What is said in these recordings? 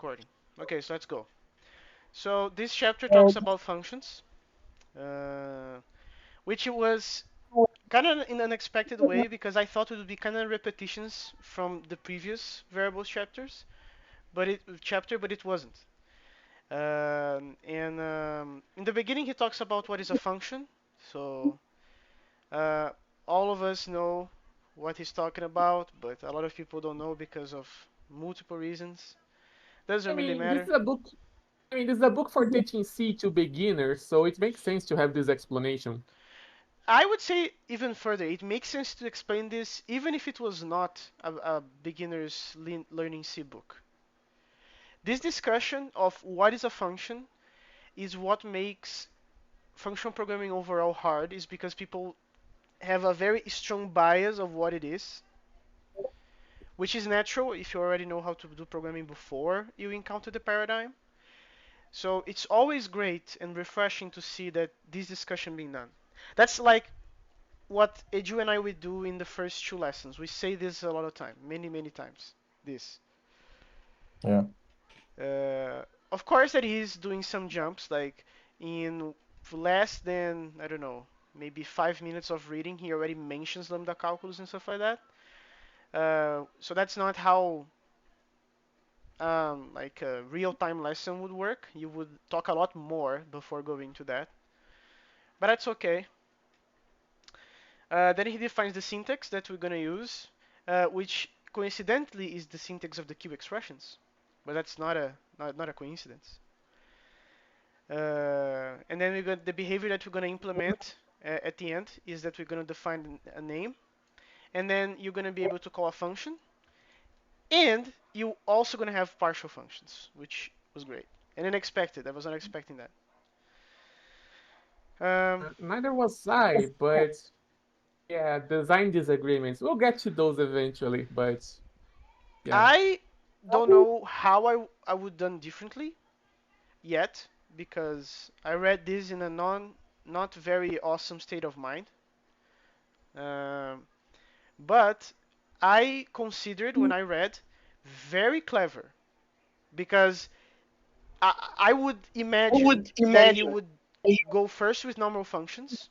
recording. Okay, so let's go. So this chapter talks about functions, uh, which it was kind of in an unexpected way because I thought it would be kind of repetitions from the previous variables chapters, but it wasn't. And in the beginning, he talks about what is a function. So uh, all of us know what he's talking about, but a lot of people don't know because of multiple reasons. I Doesn't really mean, this matter. is a book. I mean, this is a book for teaching C to beginners, so it makes sense to have this explanation. I would say even further, it makes sense to explain this even if it was not a beginner's learning C book. This discussion of what is a function is what makes functional programming overall hard, is because people have a very strong bias of what it is, which is natural if you already know how to do programming before you encounter the paradigm. So it's always great and refreshing to see that this discussion being done. That's like what Edu and I would do in the first two lessons. We say this a lot of time, many times. This. Yeah. Of course, that he's doing some jumps, like in less than, I don't know, maybe 5 minutes of reading, he already mentions lambda calculus and stuff like that. So that's not how like a real-time lesson would work. You would talk a lot more before going to that, but that's okay. Then he defines the syntax that we're gonna use, which coincidentally is the syntax of the Q expressions, but that's not a coincidence. And then we got the behavior that we're gonna implement at the end is that we're gonna define a name, and then you're gonna be able to call a function, and you also gonna have partial functions, which was great and unexpected. I was not expecting that. Um, Neither was I, but yeah, design disagreements. We'll get to those eventually, but yeah. I don't know how I would done differently yet because I read this in a not very awesome state of mind. Um, but I considered when I read very clever because I would imagine that he would go first with normal functions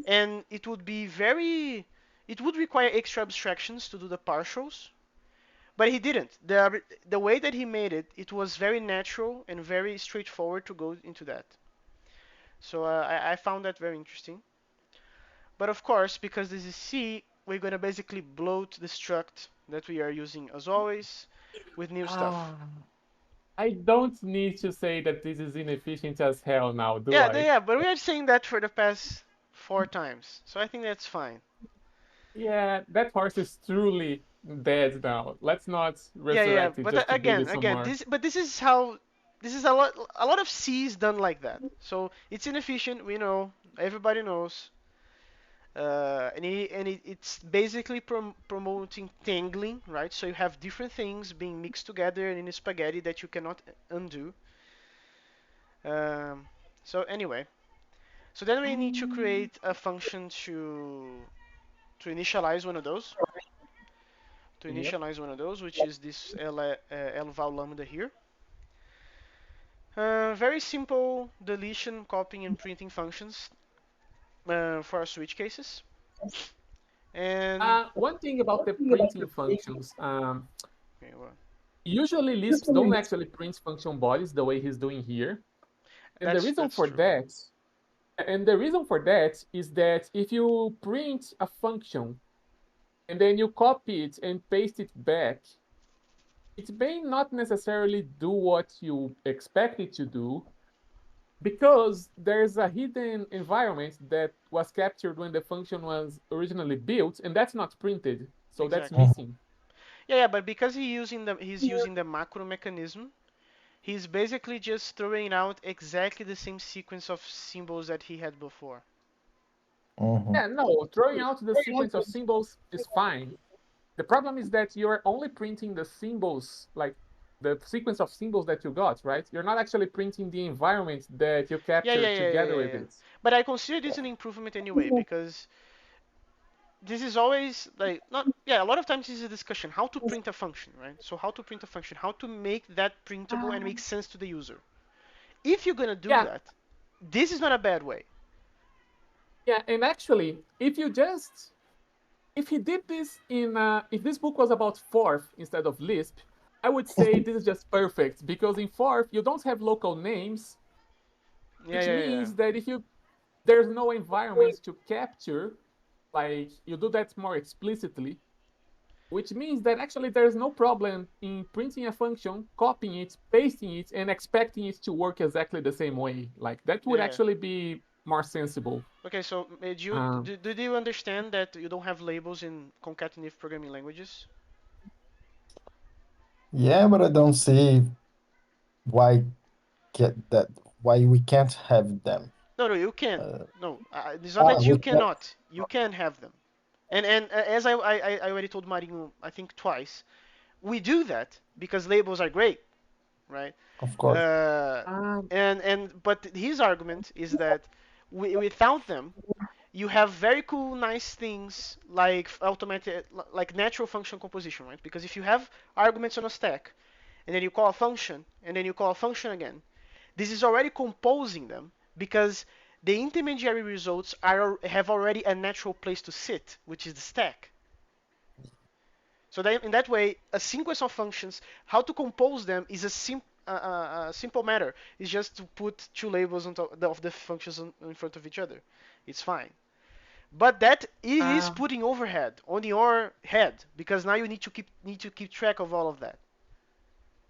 and it would require extra abstractions to do the partials, but he didn't. The way that he made it, it was very natural and very straightforward to go into that. So I found that very interesting. But of course, because this is C, we're going to basically bloat the struct that we are using as always with new stuff. Ah, I don't need to say that this is inefficient as hell now, do Yeah, I? yeah, but we are saying that for the past 4 times, so I think that's fine. Yeah, that horse is truly dead now. Let's not Yeah, resurrect it but just to beat it some again, more. this is how this is a lot of C is done like that. So it's inefficient. We know, everybody knows. It's basically promoting tangling, right? So you have different things being mixed together in a spaghetti that you cannot undo. Um, so anyway, so then we need to create a function to initialize one of those. To Yep. initialize one of those, which is this lval lambda here. Very simple deletion, copying, and printing functions for our switch cases. And One thing about the printing functions, okay, well, usually Lisp don't actually print function bodies the way he's doing here. And the reason that's for true. that, is that if you print a function and then you copy it and paste it back, it may not necessarily do what you expect it to do because there's a hidden environment that was captured when the function was originally built, and that's not printed. So that's Exactly. Mhm. missing. Yeah, but because he's using the macro mechanism, he's basically just throwing out exactly the same sequence of symbols that he had before. Mhm. Yeah, no, throwing out the sequence of symbols is fine. The problem is that you're only printing the symbols, like the sequence of symbols that you got, right? You're not actually printing the environment that you captured together with Yeah. it. But I consider this an improvement anyway because this is always like not yeah, a lot of times this is a discussion how to print a function, right? So how to print a function, how to make that printable and make sense to the user. If you're gonna do Yeah, that, this is not a bad way. yeah, and actually, if he did this if this book was about Forth instead of Lisp, I would say this is just perfect because in Forth you don't have local names, Yeah, which yeah, yeah. means that if you there's no environments to capture, like you do that more explicitly, which means that actually there's no problem in printing a function, copying it, pasting it, and expecting it to work exactly the same way. Like that would Yeah, yeah. actually be more sensible. Okay, so Um, do you understand that you don't have labels in concatenative programming languages? Yeah, but I don't see why get that why we can't have them. No, no, you can. Uh, No, it's not that you we can. cannot. You can have them. And as I already told Marinho, I think twice, we do that because labels are great, right? Of course. Uh, um, and but his argument is that without them, you have very cool, nice things like automated, like natural function composition, right? Because if you have arguments on a stack, and then you call a function, and then you call a function again, this is already composing them because the intermediary results have already a natural place to sit, which is the stack. So that in that way, a sequence of functions, how to compose them is a simple matter. It's just to put two labels on top of the functions in front of each other. It's fine. But that it is um, putting overhead on your head because now you need to keep track of all of that.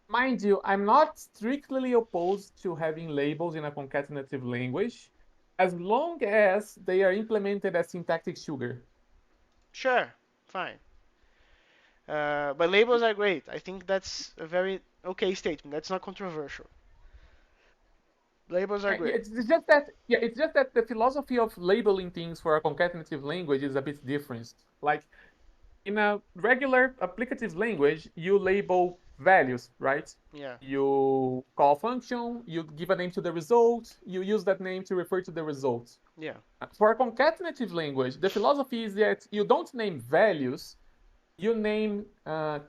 Mind you, I'm not strictly opposed to having labels in a concatenative language as long as they are implemented as syntactic sugar. Sure, fine. But labels are great. I think that's a very okay statement. That's not controversial. Labels are great. It's just that the philosophy of labeling things for a concatenative language is a bit different. Like in a regular applicative language, you label values, right? Yeah, You call a function, you give a name to the result, you use that name to refer to the result. yeah. For a concatenative language, the philosophy is that you don't name values, you name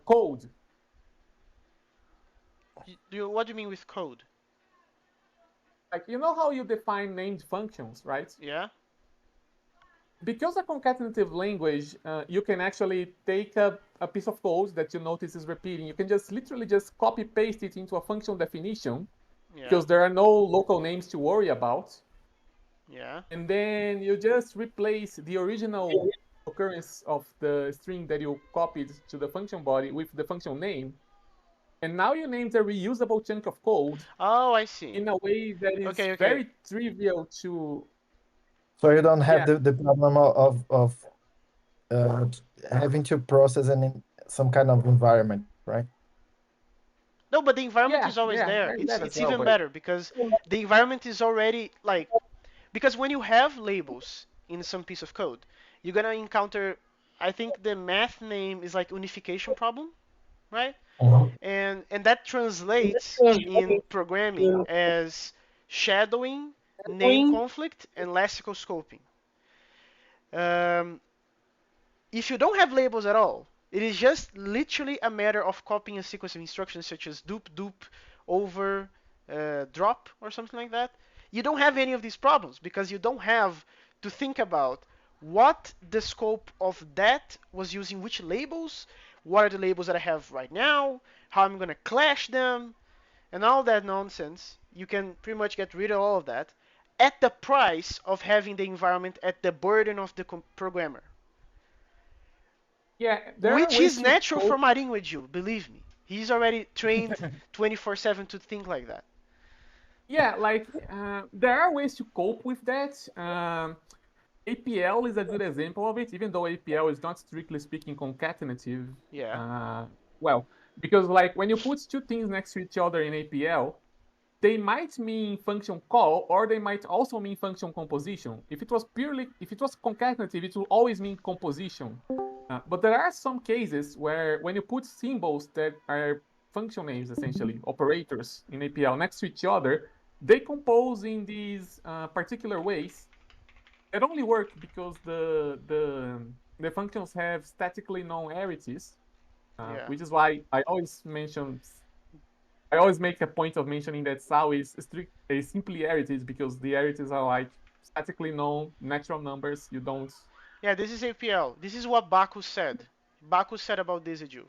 code. What do you mean with code? Like, you know how you define named functions, right? Yeah, Because a concatenative language, you can actually take a piece of code that you notice is repeating. You can just literally just copy paste it into a function definition yeah, because there are no local names to worry about. yeah. And then you just replace the original occurrence of the string that you copied to the function body with the function name. And now you named a reusable chunk of code Oh, I see. in a way that is Okay, okay. very trivial to, So you don't have yeah, the problem of having to process in some kind of environment, right? No, but the environment yeah, is always yeah, there. there's that as It's well. even But better because the environment is already like because when you have labels in some piece of code, you're gonna encounter. I think the math name is like unification problem, right? Mhm. And that translates in programming as shadowing, name conflict, and lexical scoping. Um, if you don't have labels at all, it is just literally a matter of copying a sequence of instructions such as dup, dup, over, drop, or something like that. You don't have any of these problems because you don't have to think about what the scope of that was using which labels, what are the labels that I have right now, how I'm going to clash them, and all that nonsense. You can pretty much get rid of all of that at the price of having the environment at the burden of the programmer. yeah, there are Which ways is to natural for cope. Marinho with you, believe me. He's already trained 24/7 to think like that. Yeah, like there are ways to cope with that. APL is a good example of it, even though APL is not strictly speaking concatenative. Yeah, Uh, well, because like when you put two things next to each other in APL, they might mean function call or they might also mean function composition. If it was concatenative, it will always mean composition. But there are some cases where when you put symbols that are function names, essentially operators in APL next to each other, they compose in these particular ways that only work because the functions have statically known ariths, Yeah. which is why I always make a point of mentioning that SAO is simply ariths because the ariths are like statically known natural numbers. You don't. Yeah, this is APL. This is what Baku said. Baku said about this, Edu.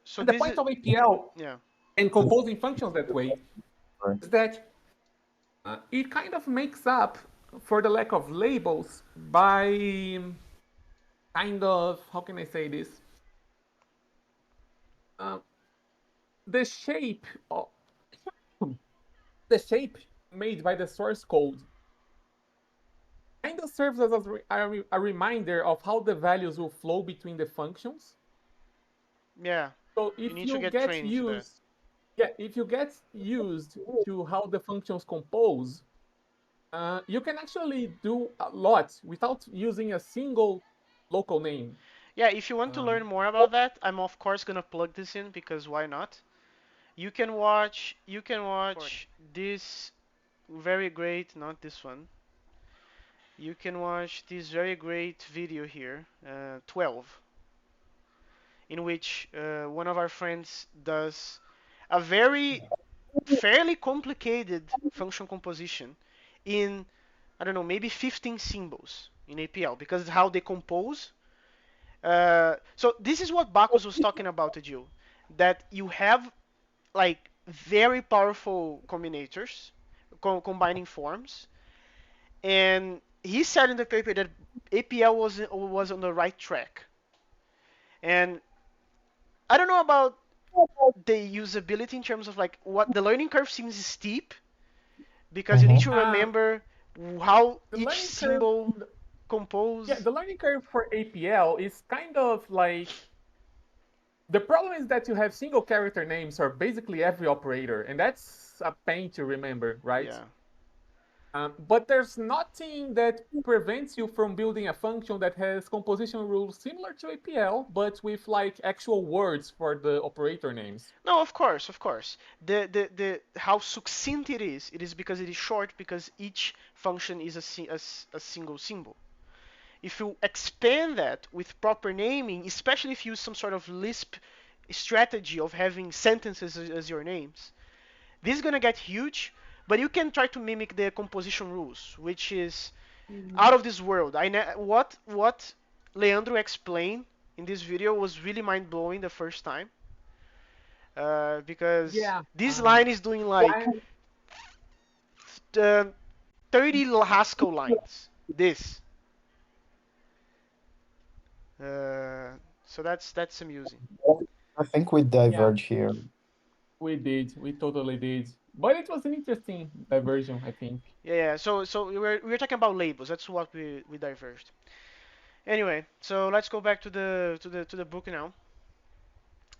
So And the this point is, of APL yeah. and composing functions that way Right. is that it kind of makes up for the lack of labels by kind of, how can I say this? Uh, the shape of, the shape made by the source code kind of serves as a reminder of how the values will flow between the functions. Yeah. So You if need to you get get trained to that. used, yeah, if you get used to how the functions compose, you can actually do a lot without using a single local name. Yeah, if you want to Um, learn more about that, I'm of course gonna plug this in because why not? You can watch this very great, not this one. You can watch this very great video here, 12, in which one of our friends does a very fairly complicated function composition in, I don't know, maybe 15 symbols in APL because how they compose. So this is what Bacchus was talking about, Jill, that you have like very powerful combinators, combining forms, and he said in the paper that APL was on the right track. And I don't know about the usability in terms of like what the learning curve seems steep because you need Mm-hmm. to uh, remember how the each learning curve, symbol yeah, compose. the learning curve for APL is kind of like the problem is that you have single character names for basically every operator, and that's a pain to remember, right? Yeah. But there's nothing that prevents you from building a function that has composition rules similar to APL, but with like actual words for the operator names. No, of course, of course. The how succinct it is. It is because it is short because each function is a single symbol. If you expand that with proper naming, especially if you use some sort of Lisp strategy of having sentences as your names, this is gonna get huge. But you can try to mimic the composition rules, which is out of this world. What Leandro explained in this video was really mind blowing the first time, because Yeah. this line is doing like One, 30 Haskell lines. This. So that's amusing. I think we yeah, diverge here. we did. We totally did. But it was an interesting diversion, I think. Yeah. So we were talking about labels. That's what we diverged. Anyway, so let's go back to the book now.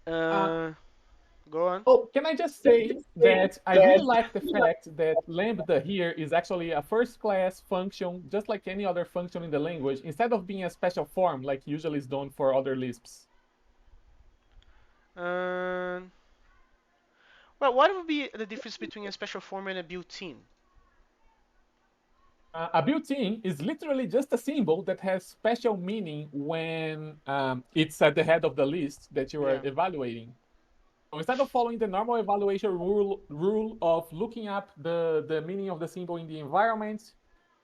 Uh, Uh, Go on. oh, can I just say that I really like the fact that lambda here is actually a first class function, just like any other function in the language, instead of being a special form like usually is done for other Lisps. Uh, well, what would be the difference between a special form and a built-in? A built-in is literally just a symbol that has special meaning when it's at the head of the list that you are Yeah. evaluating. So instead of following the normal evaluation rule of looking up the meaning of the symbol in the environment,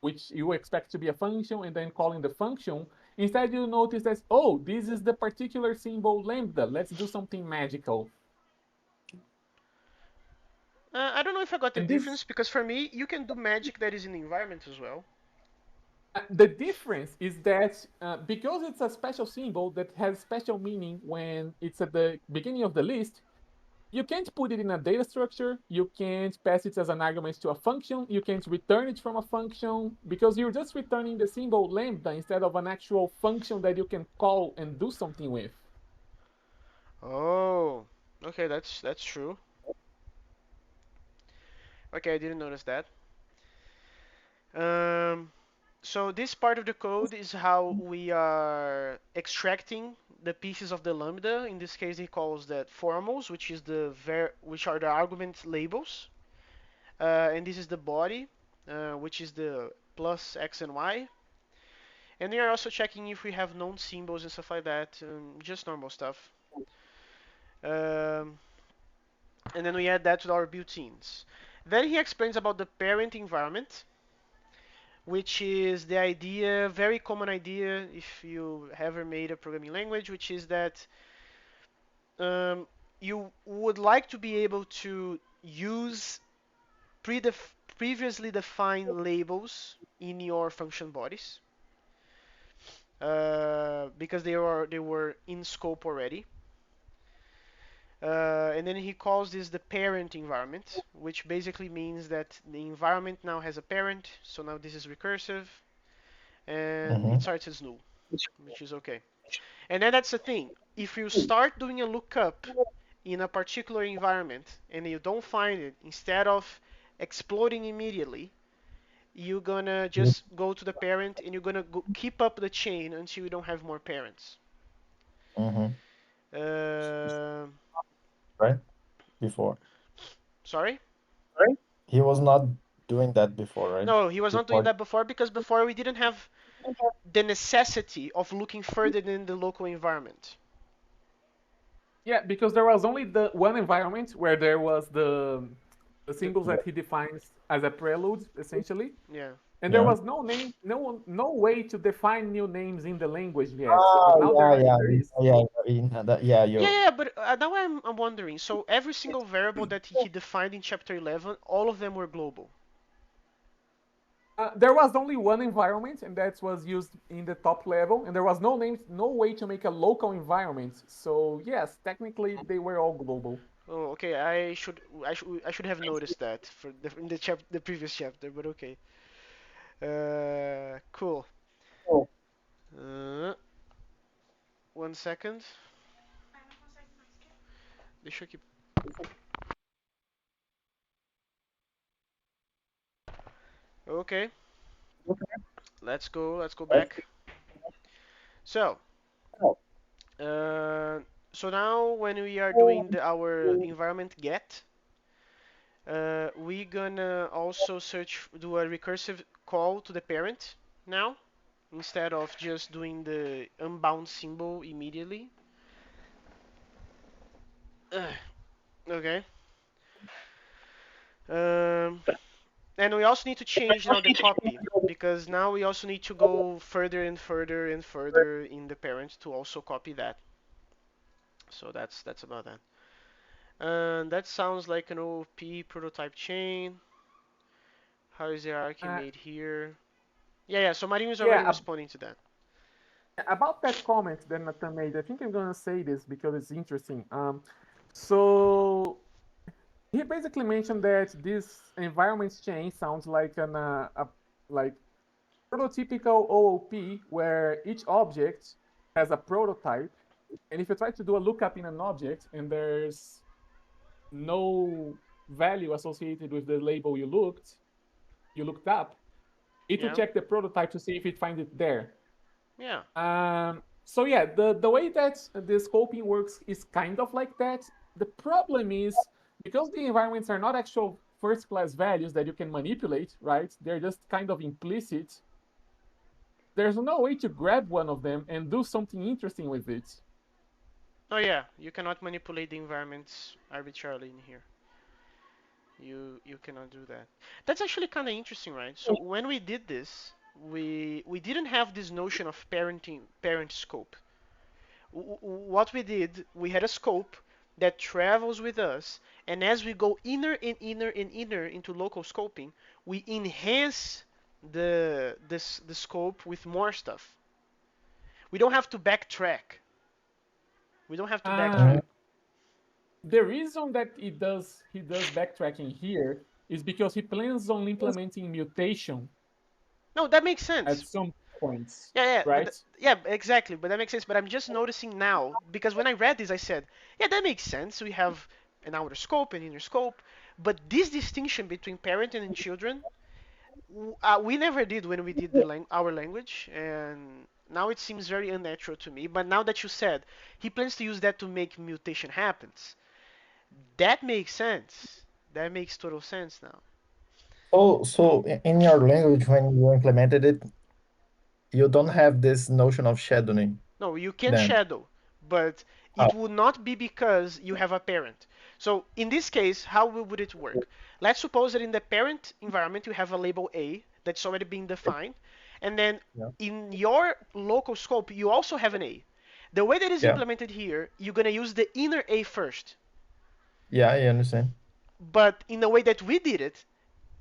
which you expect to be a function, and then calling the function, instead you notice that, oh, this is the particular symbol lambda. Let's do something magical. I don't know if I got the And this difference because for me, you can do magic that is in the environment as well. the difference is that because it's a special symbol that has special meaning when it's at the beginning of the list, you can't put it in a data structure, you can't pass it as an argument to a function, you can't return it from a function, because you're just returning the symbol lambda instead of an actual function that you can call and do something with. Oh, okay, that's true. Okay, I didn't notice that. Um, so this part of the code is how we are extracting the pieces of the lambda. In this case, he calls that formals, which are the argument labels, and this is the body, which is the plus X and Y. And we are also checking if we have known symbols and stuff like that, just normal stuff. Um, and then we add that to our built-ins. Then he explains about the parent environment, which is the idea, very common idea if you ever made a programming language, which is that um, you would like to be able to use previously defined labels in your function bodies because they were in scope already. And then he calls this the parent environment, which basically means that the environment now has a parent, so now this is recursive, and it Mm-hmm. starts as null, which is okay. And then that's the thing. If you start doing a lookup in a particular environment and you don't find it, instead of exploding immediately, you're gonna just go to the parent and you're gonna keep up the chain until you don't have more parents. Mm-hmm. Uh, Right? Before. Sorry? Right? He was not doing that before, right? No, he was not doing Before. that before because before we didn't have the necessity of looking further than the local environment. Yeah, because there was only the one environment where there was the The, symbols that he defines as a prelude, essentially, yeah. and there Yeah. was no name, no way to define new names in the language yet. But Oh, now yeah, yeah, there is. yeah, yeah, yeah, Yeah, yeah, but now I'm wondering. So every single variable that he defined in chapter 11, all of them were global. There was only one environment, and that was used in the top level, and there was no names, no way to make a local environment. So yes, technically they were all global. Oh, okay. I should have noticed that for in the previous chapter, but okay. Cool. Uh, 1 second. Deixa eu aqui. Okay. Let's go back. So, uh, so now when we are doing our environment get, we gonna also do a recursive call to the parent now instead of just doing the unbound symbol immediately. Okay. Um, and we also need to change now the copy because now we also need to go further and further and further in the parent to also copy that. So that's about that. And that sounds like an OOP prototype chain. How is the hierarchy Uh, made here? Yeah, yeah. So Marinho is already yeah, responding to that. about that comment that Nathan made, I think I'm gonna say this because it's interesting. So he basically mentioned that this environment chain sounds like like prototypical OOP where each object has a prototype, and if you try to do a lookup in an object and there's no value associated with the label you looked up, it will Yeah, check the prototype to see if it finds it there. yeah. So yeah, the way that the scoping works is kind of like that. The problem is because the environments are not actual first class values that you can manipulate, right? They're just kind of implicit. There's no way to grab one of them and do something interesting with it. Oh yeah, you cannot manipulate the environments arbitrarily in here. You cannot do that. That's actually kind of interesting, right? So when we did this, we didn't have this notion of parent scope. What we did, we had a scope that travels with us, and as we go inner and inner and inner into local scoping, we enhance the scope with more stuff. We don't have to backtrack. We don't have to Uh, backtrack. Mhm. the reason that he does backtracking here is because he plans on implementing mutation No, that makes at sense. some points, Yeah, yeah, right? yeah, exactly. But that makes sense. But I'm just noticing now because when I read this, I said, yeah, that makes sense. We have an outer scope and inner scope, but this distinction between parent and children, we never did when we did our language, and now it seems very unnatural to me. But now that you said he plans to use that to make mutation happens, that makes sense. That makes total sense now. In your language, when you implemented it, you don't have this notion of shadowing No, you can then. shadow, but Oh, it would not be because you have a parent. So in this case, how would it work? Let's suppose that in the parent environment you have a label A that's already been defined, and then yeah, in your local scope you also have an A. The way that is yeah, implemented here, you're gonna use the inner A first. yeah, I understand. But in the way that we did it,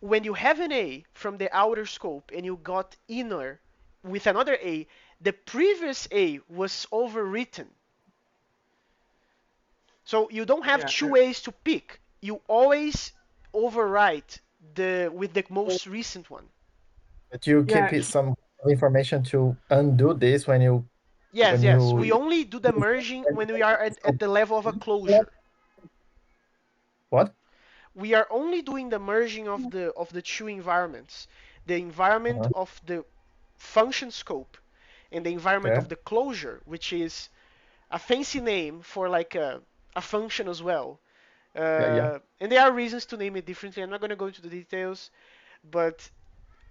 when you have an A from the outer scope and you got inner with another A, the previous A was overwritten. So you don't have Yeah, two A's to pick. You always overwrite the with the most recent one. But you keep yeah, some information to undo this Yes, when yes. you We only do the merging when we are at the level of a closure. what? We are only doing the merging of the two environments. The environment Uh-huh. of the function scope and the environment Yeah, of the closure, which is a fancy name for like a function as well. yeah, yeah. And there are reasons to name it differently. I'm not going to go into the details, but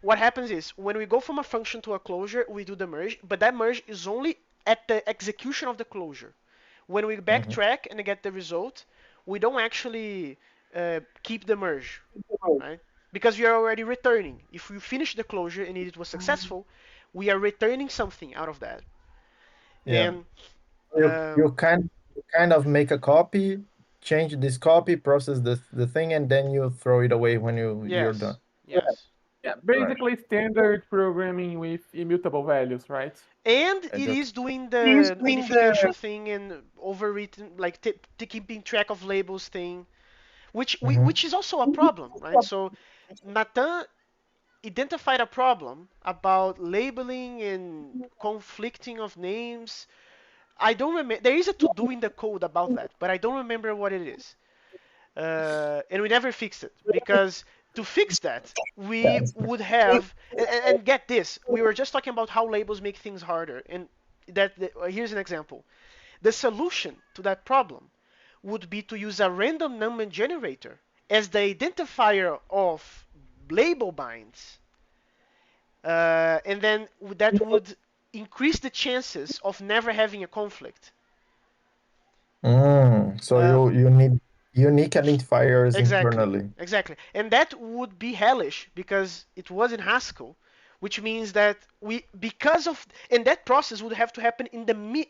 what happens is when we go from a function to a closure, we do the merge, but that merge is only at the execution of the closure. When we Hmm. backtrack and get the result, we don't actually keep the merge, right? Because we are already returning. If we finish the closure and it was successful, we are returning something out of that. Yeah. And You um, you kind of make a copy, change this copy, process the thing, and then you throw it away when you're yes, done. yes. yeah. Right. Basically, standard programming with immutable values, right? And I it just is doing He's the doing unification the thing and overwritten, like keeping track of labels thing, Mhm. which is also a problem, right? So Nathan identified a problem about labeling and conflicting of names. I don't remember. There is a to do in the code about that, but I don't remember what it is. And we never fixed it because to fix that we would have and get this, we were just talking about how labels make things harder, and here's an example. The solution to that problem would be to use a random number generator as the identifier of label binds, and then that would increase the chances of never having a conflict. So Uh, you need unique identifiers Exactly, internally. exactly. And that would be hellish because it was in Haskell, which means that because of, and that process would have to happen in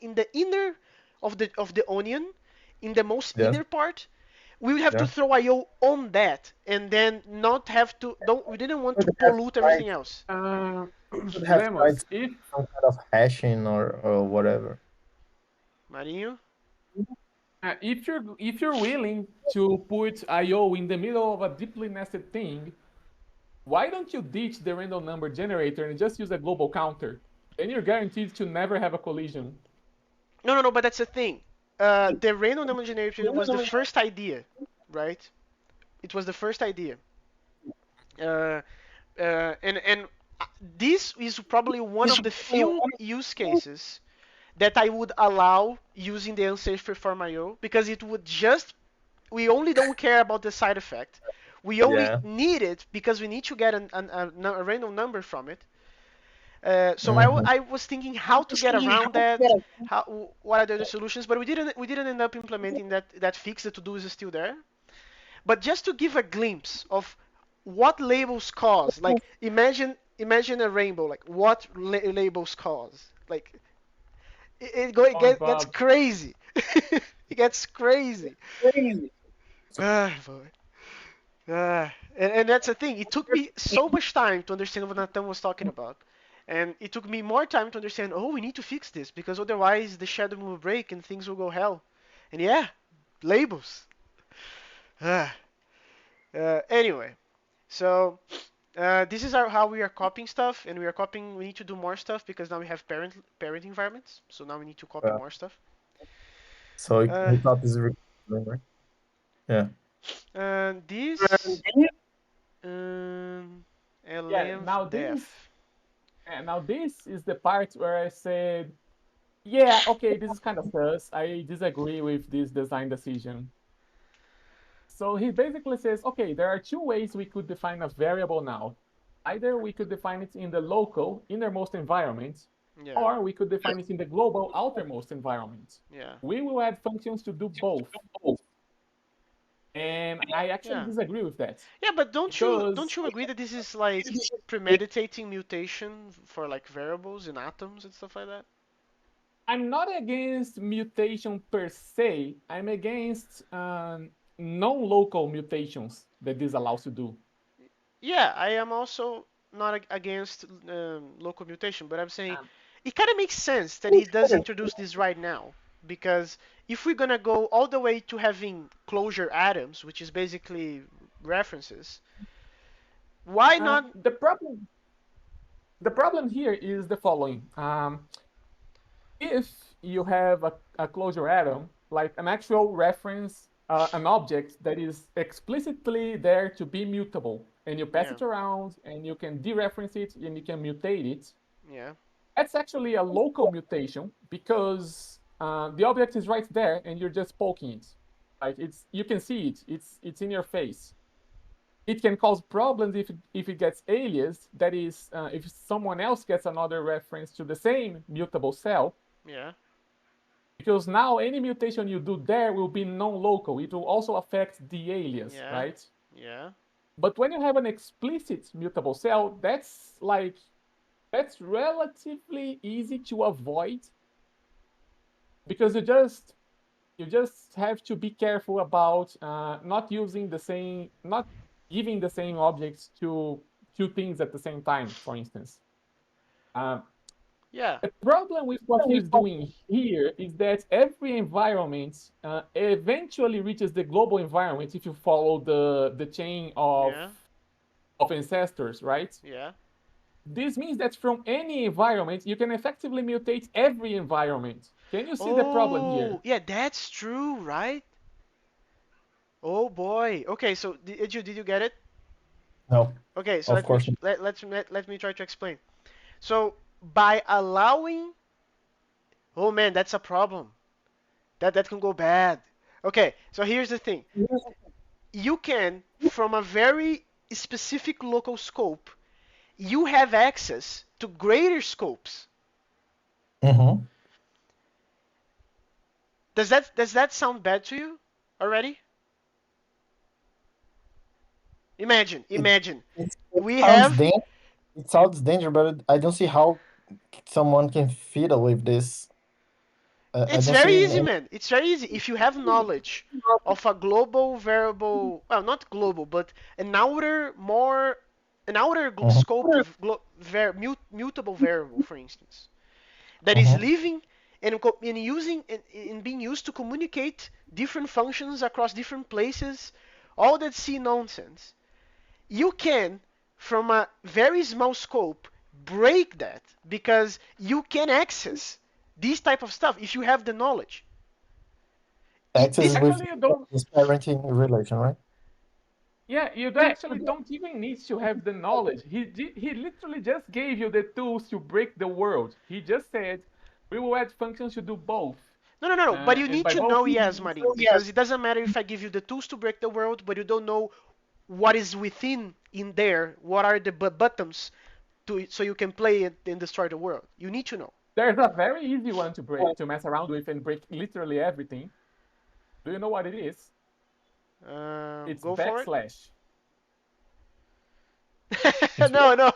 in the inner of the onion, in the most Yes. inner part. We would have to Yeah. throw IO on that, and then not have to. Don't We didn't want to Should have pollute tried everything else. Uh, should have tried Lemos, if some kind of hashing or whatever. Marinho? if you're willing to put I/O in the middle of a deeply nested thing, why don't you ditch the random number generator and just use a global counter? Then you're guaranteed to never have a collision. No, no, no. But that's the thing. The random number generator was the first idea, right? It was the first idea. Uh, and this is probably one of the few use cases that I would allow using the unsafe perform IO because it would just we only don't care about the side effect. We only Yeah. need it because we need to get a random number from it. So Hmm. I was thinking how to get around that, what are the other solutions, but we didn't end up implementing that fix. The to do is still there. But just to give a glimpse of what labels cause, like imagine a rainbow, like what labels cause, like it gets SpongeBob. crazy. It gets crazy. Ah, boy. And that's the thing. It took me so much time to understand what Nathan was talking about. And it took me more time to understand, oh, we need to fix this because otherwise the shadow will break and things will go hell. And yeah, labels. Ah. Anyway, so this is how we are copying stuff, and we are copying. We need to do more stuff because now we have parent environments. So now we need to copy more stuff. So Uh, he thought this is right? Yeah. and this um, Yeah, length now this def. now this is the part where I said, yeah, okay, this is kind of sus. I disagree with this design decision. So he basically says, okay, there are two ways we could define a variable now. Either we could define it in the local innermost environment, Yeah. or we could define it in the global outermost environment. Yeah. We will add functions to do both. And I actually Yeah. disagree with that Yeah, but don't because you agree that this is like premeditating mutation for like variables in atoms and stuff like that? I'm not against mutation per se. I'm against non-local mutations that this allows to do. Yeah, I am also not against local mutation, but I'm saying Um, it kind of makes sense that he does introduce this right now because if we're gonna go all the way to having closure atoms, which is basically references, why uh, not? the problem, the problem here is the following: if you have a closure atom, like an actual reference, an object that is explicitly there to be mutable, and you pass Yeah, it around, and you can dereference it, and you can mutate it, yeah, that's actually a local mutation because the object is right there and you're just poking it. Like it's you can see it. It's in your face. It can cause problems if it gets aliased. That is, if someone else gets another reference to the same mutable cell, yeah. because now any mutation you do there will be non-local. It will also affect the alias, Yeah, right? yeah. But when you have an explicit mutable cell, that's relatively easy to avoid because you just have to be careful about not giving the same objects to two things at the same time, for instance. Um, Yeah. the problem with what he's doing here is that every environment eventually reaches the global environment if you follow the chain Yeah. of ancestors, right? Yeah. This means that from any environment, you can effectively mutate every environment. Can you see the problem Oh, here? yeah, that's true, right? Oh boy. Okay, so did you get it? No, Okay, so of course not. let me try to explain. So by allowing, oh man, that's a problem. That can go bad. Okay, so here's the thing. You can, from a very specific local scope, you have access to greater scopes. Mm-hmm. Does that sound bad to you already? It, Imagine. it We sounds have. dan- it sounds dangerous, but I don't see how someone can fiddle with this. I It's don't very see easy, any. man. It's very easy. If you have knowledge of a global variable, well, not global, but an outer, more, an outer Mhm, scope mutable variable, for instance, that is mhm, living and using and being used to communicate different functions across different places, all that C nonsense. You can, from a very small scope, break that because you can access this type of stuff if you have the knowledge. access This, with Actually, you don't. this parenting relation, right? Yeah, you actually don't even need to have the knowledge. He literally just gave you the tools to break the world. He just said we will add functions to do both. no, no, no, no. But you And need by to both know, he yes, means Marin, because it doesn't matter if I give you the tools to break the world, but you don't know what is within in there. What are the buttons to so you can play it and destroy the world? You need to know. there's a very easy one to mess around with and break literally everything. Do you know what it is? It's Go for it. backslash. It's No, no.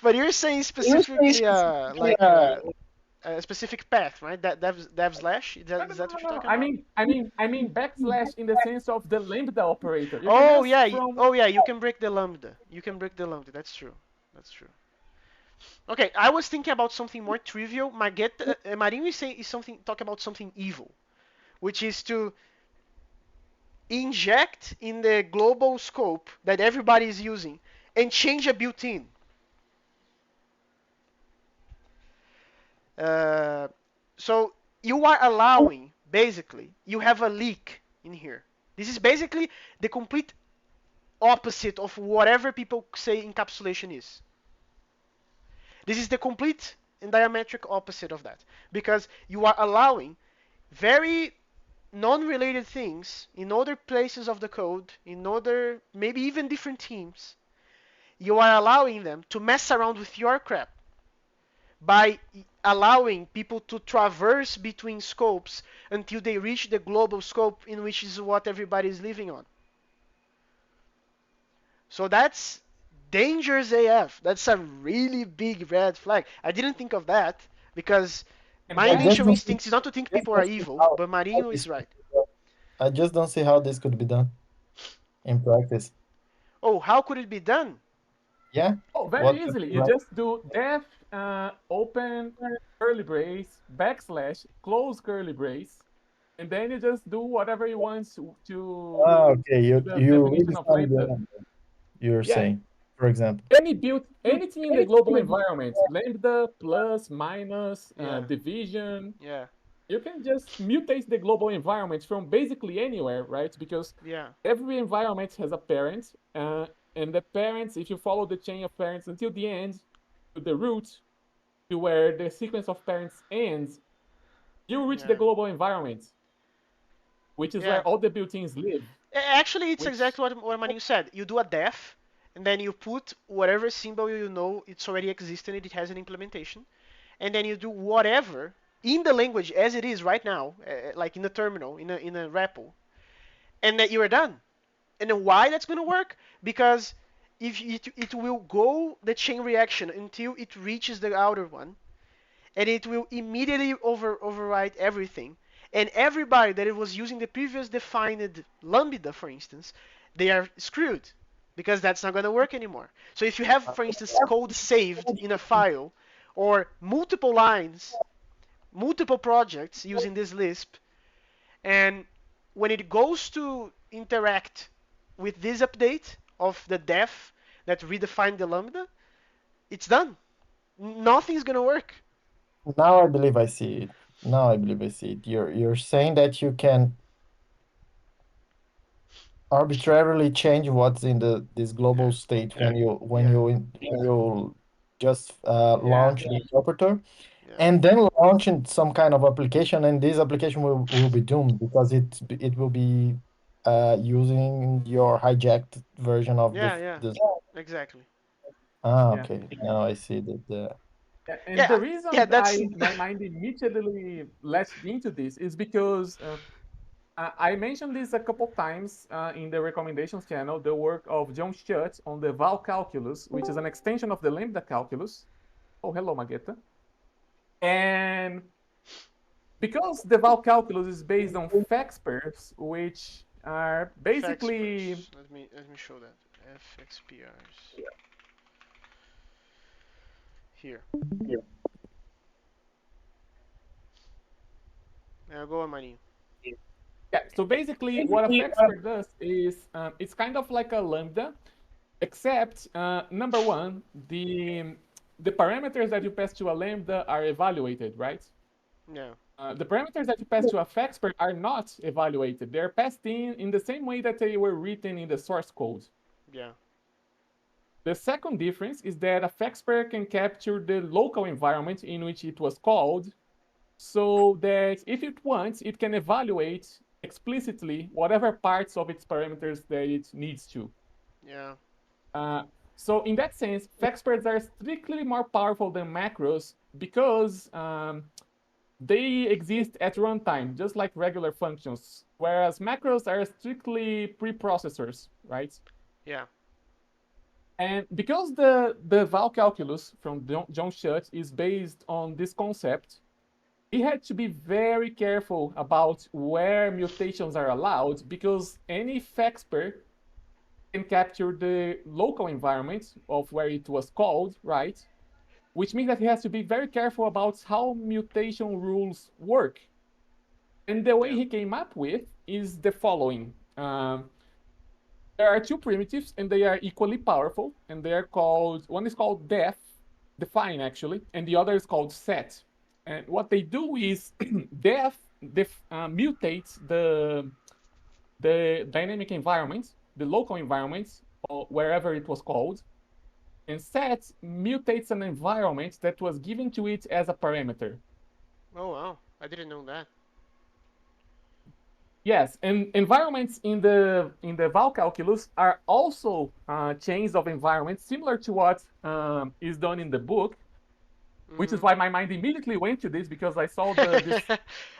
But you're saying specifically, like a specific path, right? That dev slash. Is No, that, no, is no, that no, what you're no. talking about? I mean backslash in the sense of the lambda operator. You can Oh just yeah. from Oh yeah. You can break the lambda. You can break the lambda. That's true. That's true. Okay, I was thinking about something more trivial. Marinho is something talk about something evil, which is to inject in the global scope that everybody is using and change a built-in. Uh, so you are allowing, basically, you have a leak in here. This is basically the complete opposite of whatever people say encapsulation is. This is the complete and diametric opposite of that because you are allowing very non-related things in other places of the code, in other, maybe even different teams, you are allowing them to mess around with your crap by allowing people to traverse between scopes until they reach the global scope in which is what everybody is living on. So that's dangerous AF. That's a really big red flag. I didn't think of that because And my I that just initial don't see, instinct is not to think just people are don't see evil, but how Marinho this is could right. be done. I just don't see how this could be done in practice. Oh, how could it be done? Yeah, Oh, very what could easily. be You right? just do def open curly brace backslash close curly brace, and then you just do whatever you want to Ah, okay, the you really definition of study lambda. the you're Yeah, saying, for example. any build anything in the global environment, lambda plus minus Yeah, division. yeah, You can just mutate the global environment from basically anywhere, right? Because yeah, every environment has a parent, and the parents, if you follow the chain of parents until the end, to the root, to where the sequence of parents ends, you reach the yeah, global environment, which is yeah. where all the built-ins live. Actually, it's Which exactly what Manu said. You do a def, and then you put whatever symbol you know it's already existing, it has an implementation, and then you do whatever in the language as it is right now, like in the terminal, in a REPL, and that you are done. And then why that's going to work? Because if it will go the chain reaction until it reaches the outer one, and it will immediately override everything. And everybody that it was using the previous defined lambda, for instance, they are screwed because that's not going to work anymore. So if you have, for instance, code saved in a file or multiple lines, multiple projects using this Lisp, and when it goes to interact with this update of the def that redefined the lambda, it's done. Nothing's going to work. Now I believe I see it. Now I believe I see it. You're saying that you can arbitrarily change what's in this global Yeah. state when Yeah. you just Yeah. launch the interpreter Yeah. and then launching some kind of application, and this application will be doomed because it will be using your hijacked version of Yeah. Yeah. this. Exactly. Ah, yeah, okay. Now I see that yeah. And the Yeah. Yeah. reason That's. I my mind immediately latched into this is because I mentioned this a couple times in the recommendations channel, the work of John Schutt on the Val calculus, which is an extension of the lambda calculus. Oh, hello, Magetta. And because the Val calculus is based on FXPers, which are basically Fexperts. Let me show that. FXPRs. Here. Now go on, Marinho. yeah. So basically, what a FXPer does is it's kind of like a lambda, except number one, the parameters that you pass to a lambda are evaluated, right? Yeah. The parameters that you pass to a FXPer are not evaluated. They're passed in the same way that they were written in the source code. Yeah. The second difference is that a FXPer can capture the local environment in which it was called, so that if it wants, it can evaluate explicitly whatever parts of its parameters that it needs to. Yeah. Uh, so in that sense, FXPers are strictly more powerful than macros because they exist at runtime, just like regular functions, whereas macros are strictly preprocessors, right? Yeah. And because the Val calculus from John Schutt is based on this concept, he had to be very careful about where mutations are allowed because any FXPer can capture the local environment of where it was called, right? Which means that he has to be very careful about how mutation rules work. And the way Yeah. he came up with is the following. There are two primitives, and they are equally powerful, and they are called, one is called define actually, and the other is called set. And what they do is def mutates the dynamic environment, the local environment, or wherever it was called, and set mutates an environment that was given to it as a parameter. Oh wow. I didn't know that. Yes, and environments in the Val calculus are also chains of environments, similar to what is done in the book, which is Hmm. why my mind immediately went to this because I saw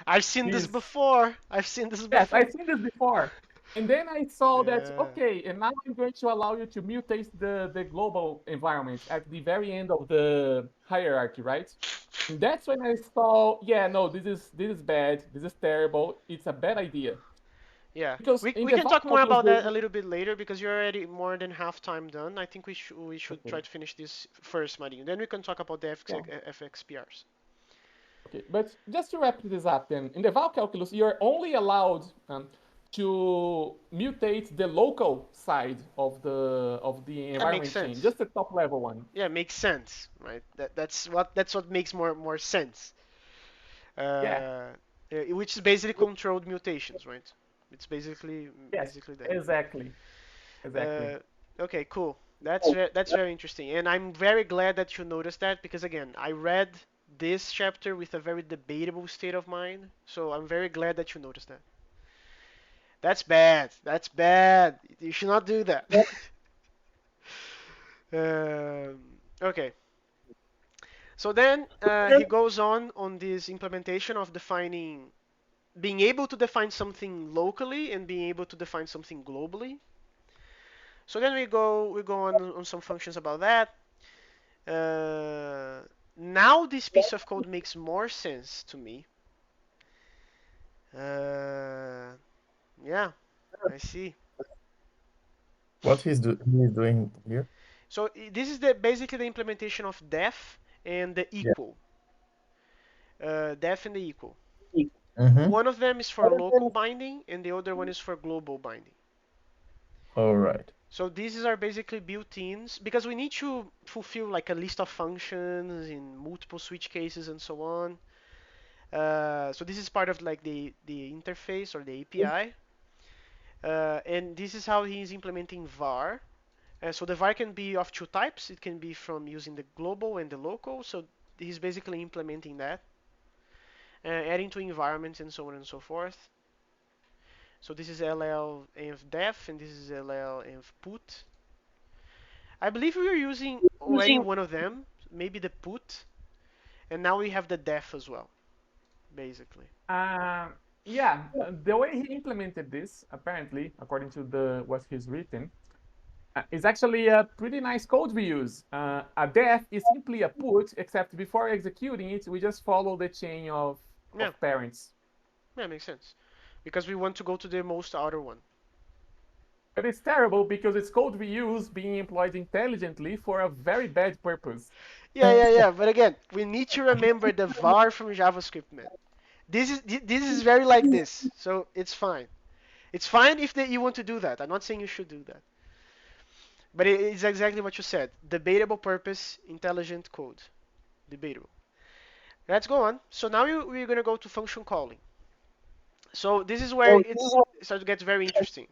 I've seen this this. before. I've seen this Yes, before. I've seen this before. And then I saw that, Yeah. okay, and now I'm going to allow you to mutate the global environment at the very end of the hierarchy, right? And that's when I saw, yeah, no, this is bad, this is terrible, it's a bad idea. Yeah. Because We in we the can Val talk more calculus, about that a the little bit later because you're already more than half time done. I think we should okay, try to finish this first, Marinho. Then we can talk about the yeah, FXPRs. okay. But just to wrap this up, then in the Val calculus, you're only allowed to mutate the local side of the That makes environment chain, sense. just the top level one. Yeah, makes sense, right? That's what makes more sense. Yeah. Which is basically controlled mutations, right? It's Yes, basically that. exactly, exactly. Uh, okay, cool. That's very interesting, and I'm very glad that you noticed that because again, I read this chapter with a very debatable state of mind, so I'm very glad that you noticed that. That's bad. That's bad. You should not do that. Okay. So then he goes on this implementation of defining, being able to define something locally and being able to define something globally. So then we go on some functions about that. Uh, Now this piece of code makes more sense to me. Uh, yeah, I see. What he's doing here? So this is the basically the implementation of def and the Yeah. equal. Def and the equal. Mm-hmm. One of them is for local binding and the other one is for global binding. All right. So these are basically built-ins because we need to fulfill like a list of functions in multiple switch cases and so on. So this is part of like the interface or the API, and this is how he is implementing var. So the var can be of two types. It can be from using the global and the local. So he's basically implementing that, adding to environments and so on and so forth. So this is ll env def and this is ll env put. I believe we were using already one of them, maybe the put, and now we have the def as well, basically. Uh, yeah, the way he implemented this, apparently, according to the what he's written, is actually a pretty nice code we use. A def is simply a put, except before executing it, we just follow the chain Yeah, of parents. yeah, makes sense. Because we want to go to the most outer one. But it's terrible because it's code we use being employed intelligently for a very bad purpose. Yeah, yeah, yeah. But again, we need to remember the var from JavaScript, man. This is very like this, so it's fine. It's fine if you want to do that. I'm not saying you should do that, but it's exactly what you said. Debatable purpose, intelligent code. Debatable. Let's go on. So now we're gonna go to function calling. So this is where it's starts to get very interesting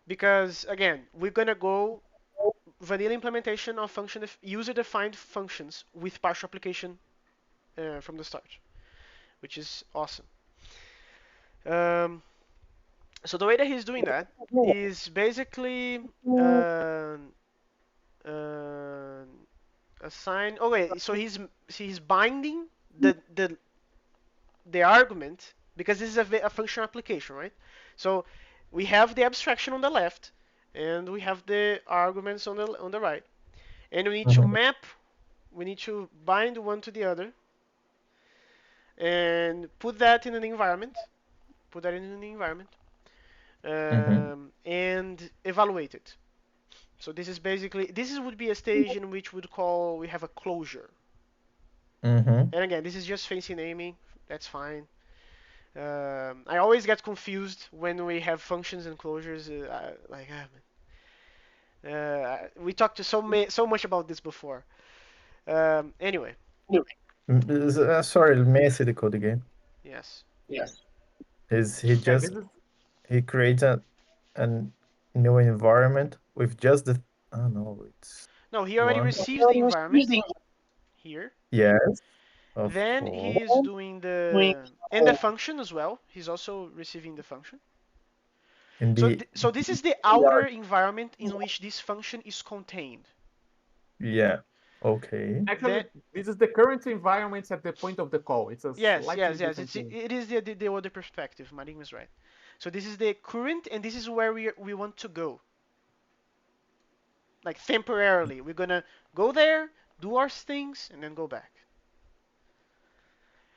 because again, we're gonna go vanilla implementation of user-defined functions with partial application from the start, which is awesome. Um, so the way that he's doing that is basically uh, uh, assign. Oh wait, so he's binding the argument because this is a function application, right? So we have the abstraction on the left, and we have the arguments on the right, and we need to Mm-hmm. map. We need to bind one to the other and put that in an environment. Put that in an environment Mm-hmm. and evaluate it. So would be a stage in which we have a closure. Mm-hmm. And again, this is just fancy naming. That's fine. I always get confused when we have functions and closures. We talked to so much about this before. Anyway, Sorry, may I see the code again? yes. Is he Yeah, this just is he creates a new environment with just the oh no, it's No, he already one. receives the environment here, Yes. Of Then he is course. doing the function as well. He's also receiving the function. In So the so this is the outer environment in which this function is contained. yeah. Okay. Actually, Then this is the current environment at the point of the call. It's a yes, slightly yes, yes. different thing. It is the other perspective. Marim is right. So this is the current, and this is where we want to go. Like temporarily, we're gonna go there, do our things, and then go back.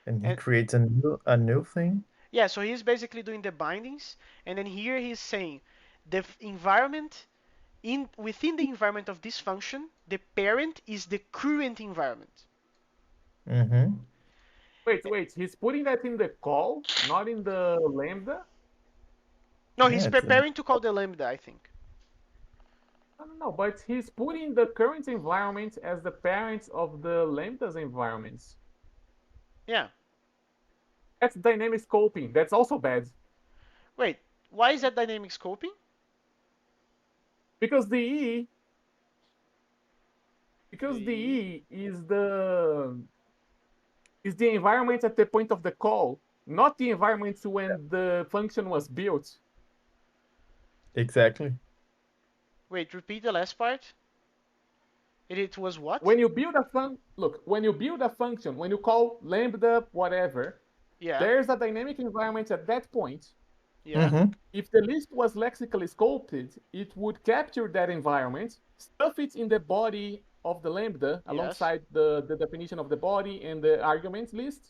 And he And creates a new thing. yeah, so he's basically doing the bindings, and then here he's saying the environment in within the environment of this function, the parent is the current environment. Mm-hmm. Wait. He's putting that in the call, not in the lambda. No, he's Yeah, it's preparing to call the lambda, I think. I don't know, but he's putting the current environment as the parent of the lambda's environments. Yeah. That's dynamic scoping. That's also bad Wait, why is that dynamic scoping? because the E The because the E. E is the environment at the point of the call, not the environment when the function was built. exactly. Wait, repeat the last part. It was what? When you build a when you build a function, when you call lambda whatever, Yeah. there's a dynamic environment at that point. Yeah. Mm-hmm. If the Lisp was lexically scoped, it would capture that environment, stuff it in the body of the lambda Yes. alongside the definition of the body and the arguments list,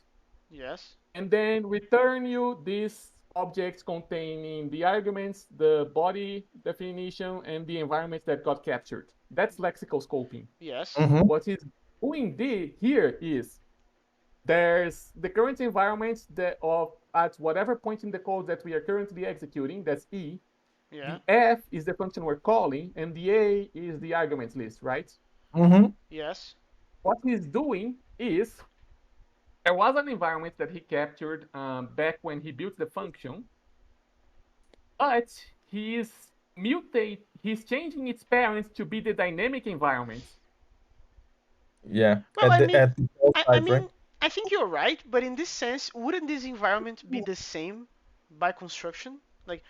Yes. and then return you these objects containing the arguments, the body definition, and the environment that got captured. That's lexical scoping. Yes. Mm-hmm. What he's doing here is there's the current environment that of at whatever point in the code that we are currently executing, that's E. Yeah. The F is the function we're calling, and the A is the arguments list, right? Mm-hmm. Yes. What he's doing is there was an environment that he captured back when he built the function, but he's changing its parents to be the dynamic environment. Yeah. Well, At I the mean, at the code I side, right? mean, I think you're right, but in this sense, wouldn't this environment be the same by construction? Like,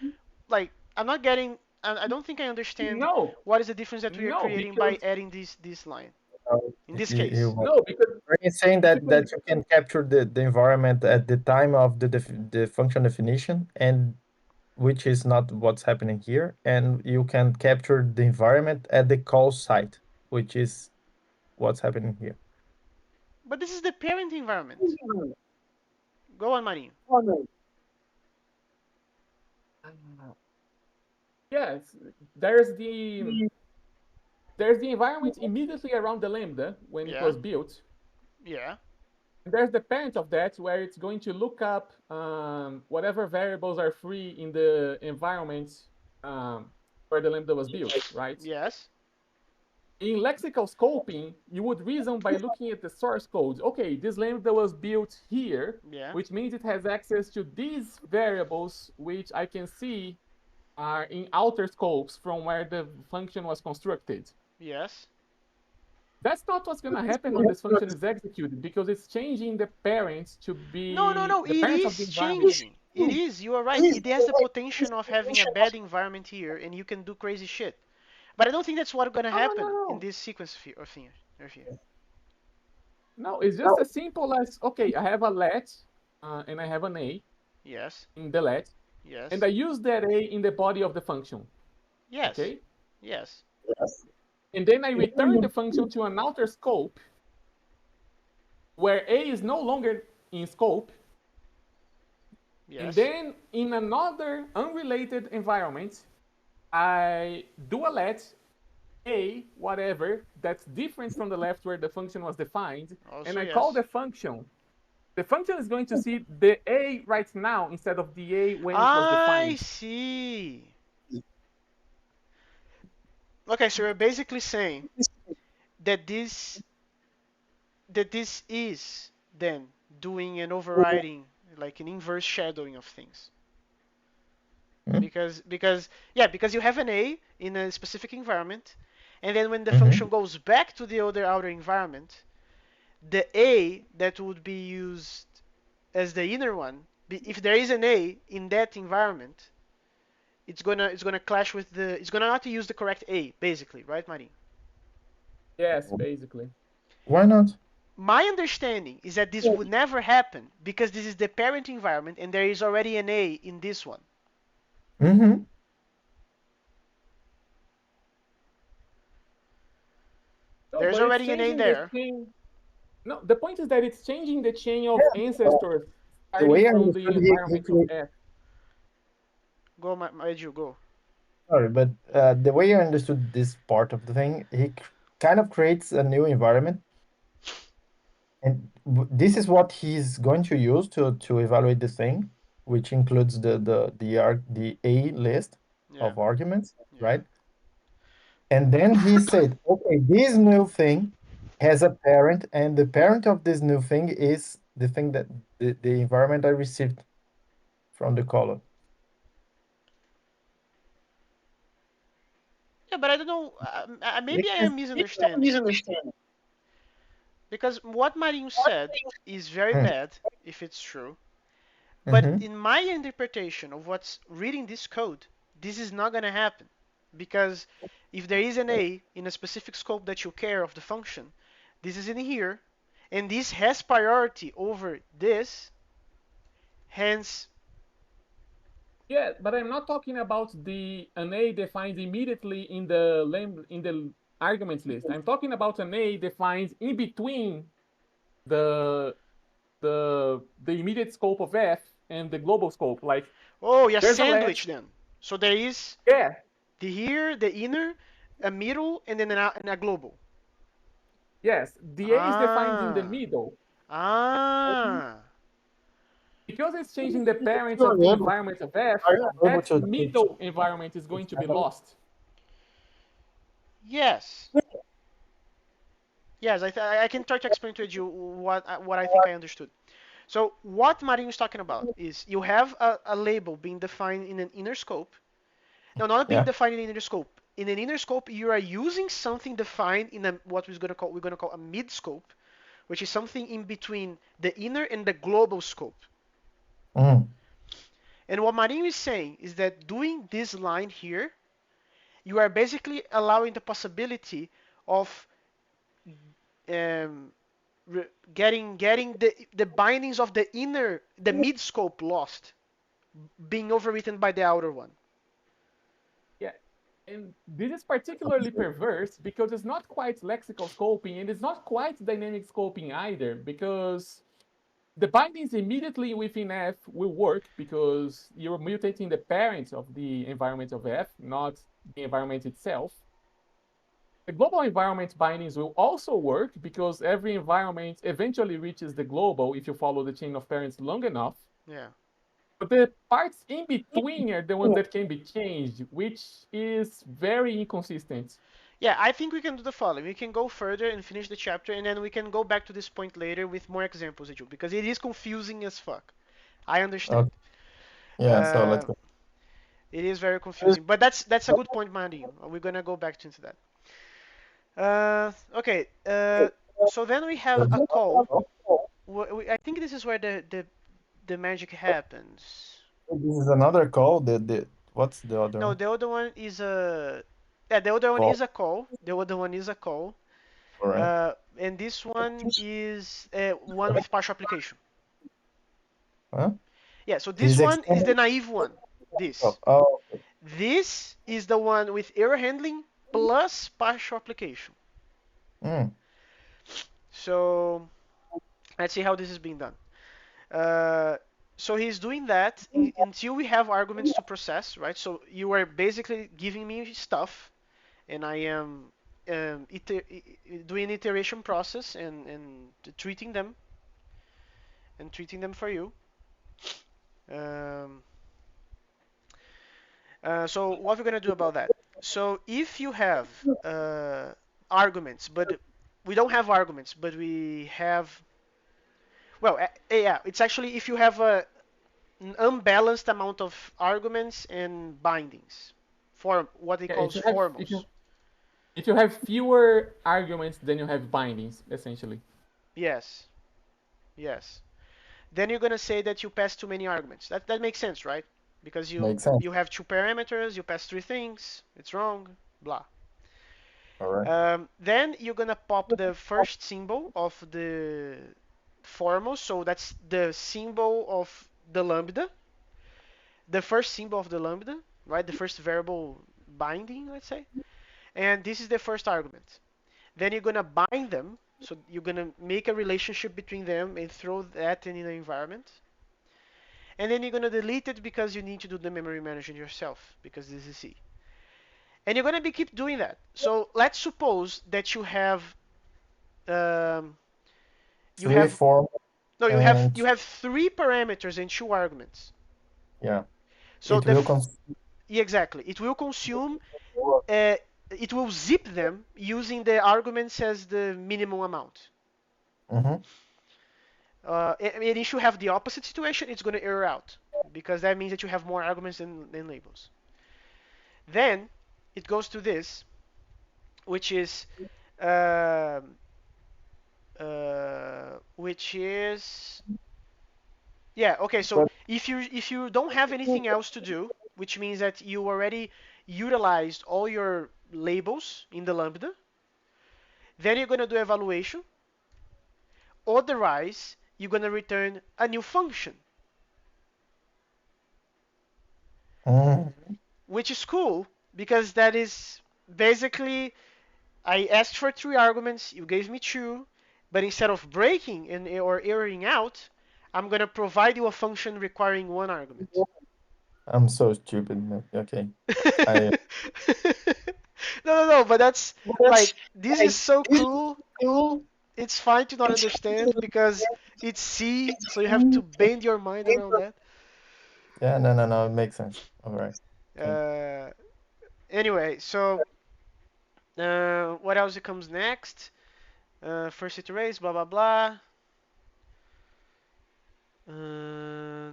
I'm not getting. I don't think I understand No, what is the difference that we are no, creating by because adding this line Uh, in this he case. won't. no, because He's saying if you that can you can capture the environment at the time of the function definition, and which is not what's happening here, and you can capture the environment at the call site, which is what's happening here. But this is the parent environment. Go on, Marinho. yes, there's the there's the environment immediately around the lambda when it Yeah. was built. Yeah. And there's the parent of that where it's going to look up whatever variables are free in the environment where the lambda was built, right? Yes. In lexical scoping, you would reason by looking at the source code. Okay, this lambda was built here, Yeah. which means it has access to these variables, which I can see are in outer scopes from where the function was constructed. Yes. That's not what's going to happen when this function is executed because it's changing the parents to No, no, be no. the It parents of the is environment. changing. It is. You are right. It has the potential of having a bad environment here, and you can do crazy shit. But I don't think that's what's gonna No, no, no, happen in no. this sequence of here. No, it's just as simple as okay, I have a let and I have an A Yes. in the let, and Yes. I use that A in the body of the function. Yes. Okay? Yes. And then I return the function to an outer scope where A is no longer in scope. And Yes. then in another unrelated environment, I do a let A, whatever, that's different from the left where the function was defined, and Also I call yes. the function. The function is going to see the A right now instead of the A when it was I defined. see. Okay, so you're basically saying that this is then doing an overriding, like an inverse shadowing of things. Hmm? Because you have an A in a specific environment, and then when the Mm-hmm. function goes back to the other outer environment, the A that would be used as the inner one, if there is an A in that environment, it's gonna clash with the it's gonna not use the correct A basically, right, Marin? Yes, basically. Why not? My understanding is that this would never happen because this is the parent environment and there is already an A in this one. Mm-hmm. No, There's but it's already an A changing the there. chain. No, the point is that it's changing the chain of ancestors The starting way I from the understood, environment of F. Go, Edu, go. sorry, but the way I understood this part of the thing, kind of creates a new environment, and this is what he's going to use to evaluate the thing, which includes the A list Yeah, of arguments, yeah. right? And then he said, okay, this new thing has a parent, and the parent of this new thing is the thing that the environment I received from the caller. Yeah, but I don't know. Maybe I am Maybe I'm misunderstanding misunderstanding. because what Marinho said is very Mm. bad if it's true. But Mm-hmm. in my interpretation of what's reading this code, this is not going to happen. Because if there is an A in a specific scope that you care of the function, this is in here, and this has priority over this, hence, Yeah, but I'm not talking about the an A defined immediately in the arguments list. I'm talking about an A defined in between the the immediate scope of F and the global scope. Like oh, yeah, there's a sandwich last. then. So there is Yeah. the here, the inner, a middle, and then a global. Yes, the A is defined in the Ah, middle. ah. Because it's changing the parents Are of you the able, environment of F, are you able that to middle environment is going to be example? lost. Yes. Yes, I can try to explain to you what I think I understood. So what Marinho is talking about is you have a label being defined in an inner scope. No, not being Yeah. defined in an inner scope. In an inner scope, you are using something defined in what we're gonna call a mid scope, which is something in between the inner and the global scope. Mm. And what Marinho is saying is that doing this line here, you are basically allowing the possibility of um, getting the bindings of the mid scope lost, being overwritten by the outer one. Yeah. And this is particularly perverse because it's not quite lexical scoping and it's not quite dynamic scoping either, because the bindings immediately within F will work because you're mutating the parent of the environment of F, not the environment itself. The global environment bindings will also work because every environment eventually reaches the global if you follow the chain of parents long enough. Yeah. But the parts in between are the ones that can be changed, which is very inconsistent. Yeah, I think we can do the following. We can go further and finish the chapter, and then we can go back to this point later with more examples, Edu, because it is confusing as fuck. I understand. Okay. Yeah. So let's Uh, go. it is very confusing, but that's a good point, Mandy. We're gonna go back into that. Okay. So then we have a call. I think this is where the magic happens. This is another call. The what's the other No, one? the other one is a yeah, the other one Call. is a call. The other one is a call. All right. And this one is one with partial application. Huh? Yeah, so this This one is the extended. naive one. Oh, This. oh. This is the one with error handling plus partial application. Mm. So let's see how this is being done. Uh, so he's doing that until we have arguments to process, right? So you are basically giving me stuff, and I am doing iteration process and treating them for you. Um, so what we're gonna do about that? So if you have uh, arguments, but we don't have arguments, but we have well, yeah, it's actually if you have an unbalanced amount of arguments and bindings, for what he Yeah, calls formals. if you have fewer arguments than you have bindings, essentially. Yes. Yes. Then you're gonna say that you pass too many arguments. That makes sense, right? Because you Makes sense. you have two parameters, you pass three things. It's wrong. Blah. All right. Then you're gonna pop the first symbol of the formal. So that's the symbol of the lambda, the first symbol of the lambda, right? The first variable binding, let's say. And this is the first argument. Then you're gonna bind them. So you're gonna make a relationship between them and throw that in the environment. And then you're gonna delete it because you need to do the memory management yourself because this is C. And you're gonna be keep doing that. So let's suppose that um, you Three, have four, no and you have three parameters and two arguments. yeah, So it the will yeah, exactly, it will consume uh, it will zip them using the arguments as the minimum amount. Mm-hmm. And if you have the opposite situation, it's going to error out because that means that you have more arguments than labels. Then it goes to this, which is which is yeah, okay. So But if you don't have anything else to do, which means that you already utilized all your labels in the lambda, then you're going to do evaluation. Otherwise, you're going to return a new function, mm, which is cool because that is basically I asked for three arguments, you gave me two, but instead of breaking or erroring out, I'm going to provide you a function requiring one argument. I'm so stupid. Okay, no, I. no, but that's But like that's this is like so this cool. tool. It's fine to not It's understand because it's C, so you have to bend your mind around that. yeah, no, no, no. It makes sense. All right. Okay. Uh, anyway, so what else comes next? First iterate, blah blah blah. Uh,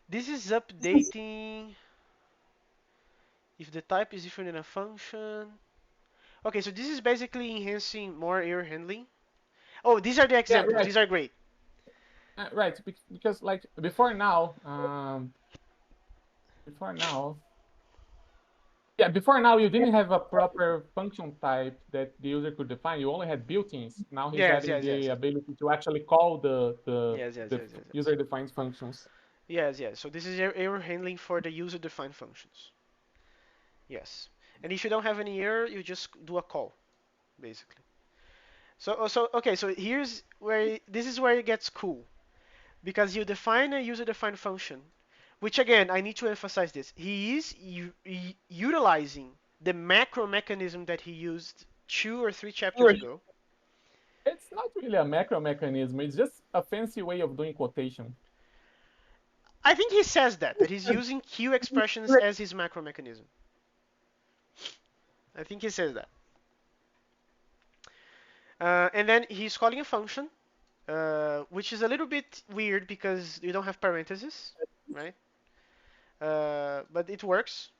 this is updating if the type is different in a function. Okay, so this is basically enhancing more error handling. Oh, these are the Yeah, examples. right, These are great. right. Because like before now, yeah, before now you didn't have a proper function type that the user could define. You only had built-ins. Now he's Yes, adding yes, yes. the ability to actually call Yes, yes, the yes, yes, yes. user-defined functions. Yes, yes. So this is error handling for the user-defined functions. Yes. And if you don't have any error, you just do a call, basically. So okay, so here's where this is where it gets cool because you define a user-defined function, which again I need to emphasize this. He is utilizing the macro mechanism that he used two or three chapters ago. It's not really a macro mechanism. It's just a fancy way of doing quotation. I think he says that he's using Q expressions as his macro mechanism. I think he says that. And then he's calling a function, which is a little bit weird because you don't have parentheses, right? But it works.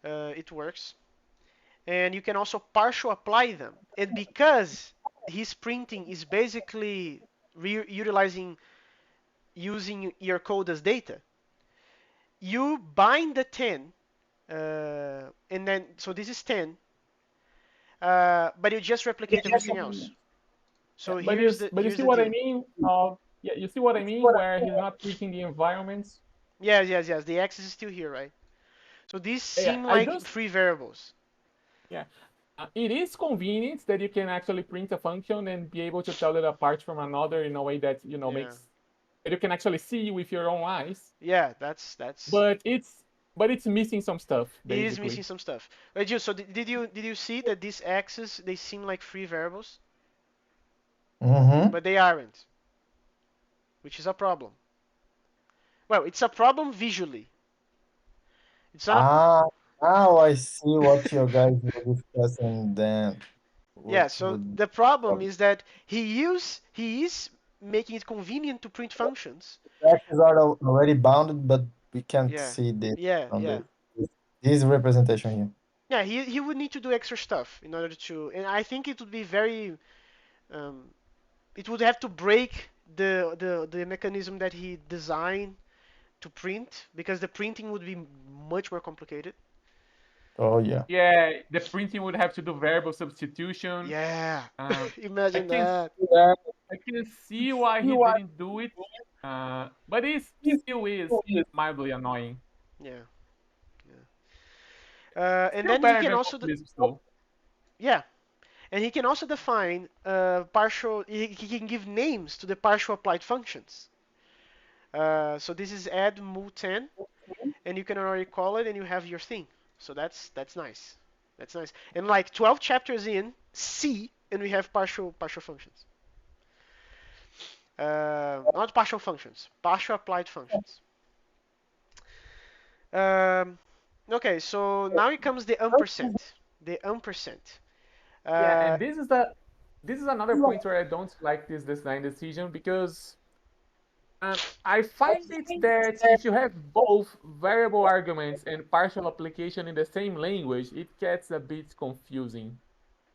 It works. And you can also partial apply them. And because his printing is basically utilizing using your code as data, you bind the 10, and then so this is 10, but you just replicate everything else. Yeah, So here's the but you here's see the what I deal. mean? Yeah, you see what I mean? Where he's not treating the environments. Yes, yes, yes. The x is still here, right? So these Yeah, seem I like just free variables. yeah. It is convenient that you can actually print a function and be able to tell it apart from another in a way that Yeah, makes that you can actually see with your own eyes. yeah. That's But it's missing some stuff it is missing basically. some stuff. Wait, Jill, so did you see that these x's they seem like free variables, Mm-hmm. but they aren't, which is a problem. Well, it's a problem visually. It's not Ah, now I see what you guys were discussing then. yeah. What So would the problem is that he is making it convenient to print functions. taxes are already bounded, but we can't Yeah, see this yeah, on yeah. this representation here. Yeah, he would need to do extra stuff in order to, and I think it would be very, um, it would have to break the mechanism that he designed to print because the printing would be much more complicated. Oh yeah. Yeah, the printing would have to do variable substitution. Yeah, Uh, I imagine can that. I can see why he didn't do it, but it still is mildly annoying. Yeah, yeah. And Still then he better can than also, Lisp though. yeah, and he can also define partial. He can give names to the partial applied functions. So this is add mu10, and you can already call it, and you have your thing. So that's nice. That's nice. And like 12 chapters in C, and we have partial functions. Not partial functions, partial applied functions. Um, okay, so now it comes the ampersand. The ampersand. Yeah, Uh, and this is another point where I don't like this design decision because I find it that if you have both variable arguments and partial application in the same language, it gets a bit confusing.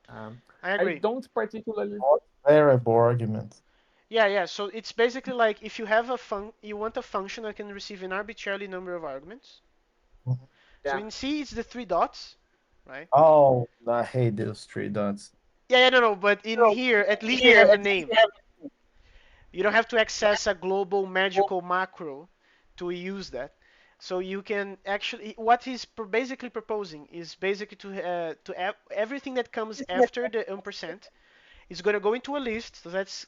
Um, I I agree. don't particularly. Variable argument. Yeah, yeah. So it's basically like if you have you want a function that can receive an arbitrary number of arguments. Mhm. So Yeah, in C, it's the three dots, right? Oh, I hate those three dots. Yeah, yeah, no, no. But in here, at least they have a name. You don't have to access a global magical macro to use that. So you can actually, what he's basically proposing is basically to everything that comes after the ampersand is going to go into a list. So that's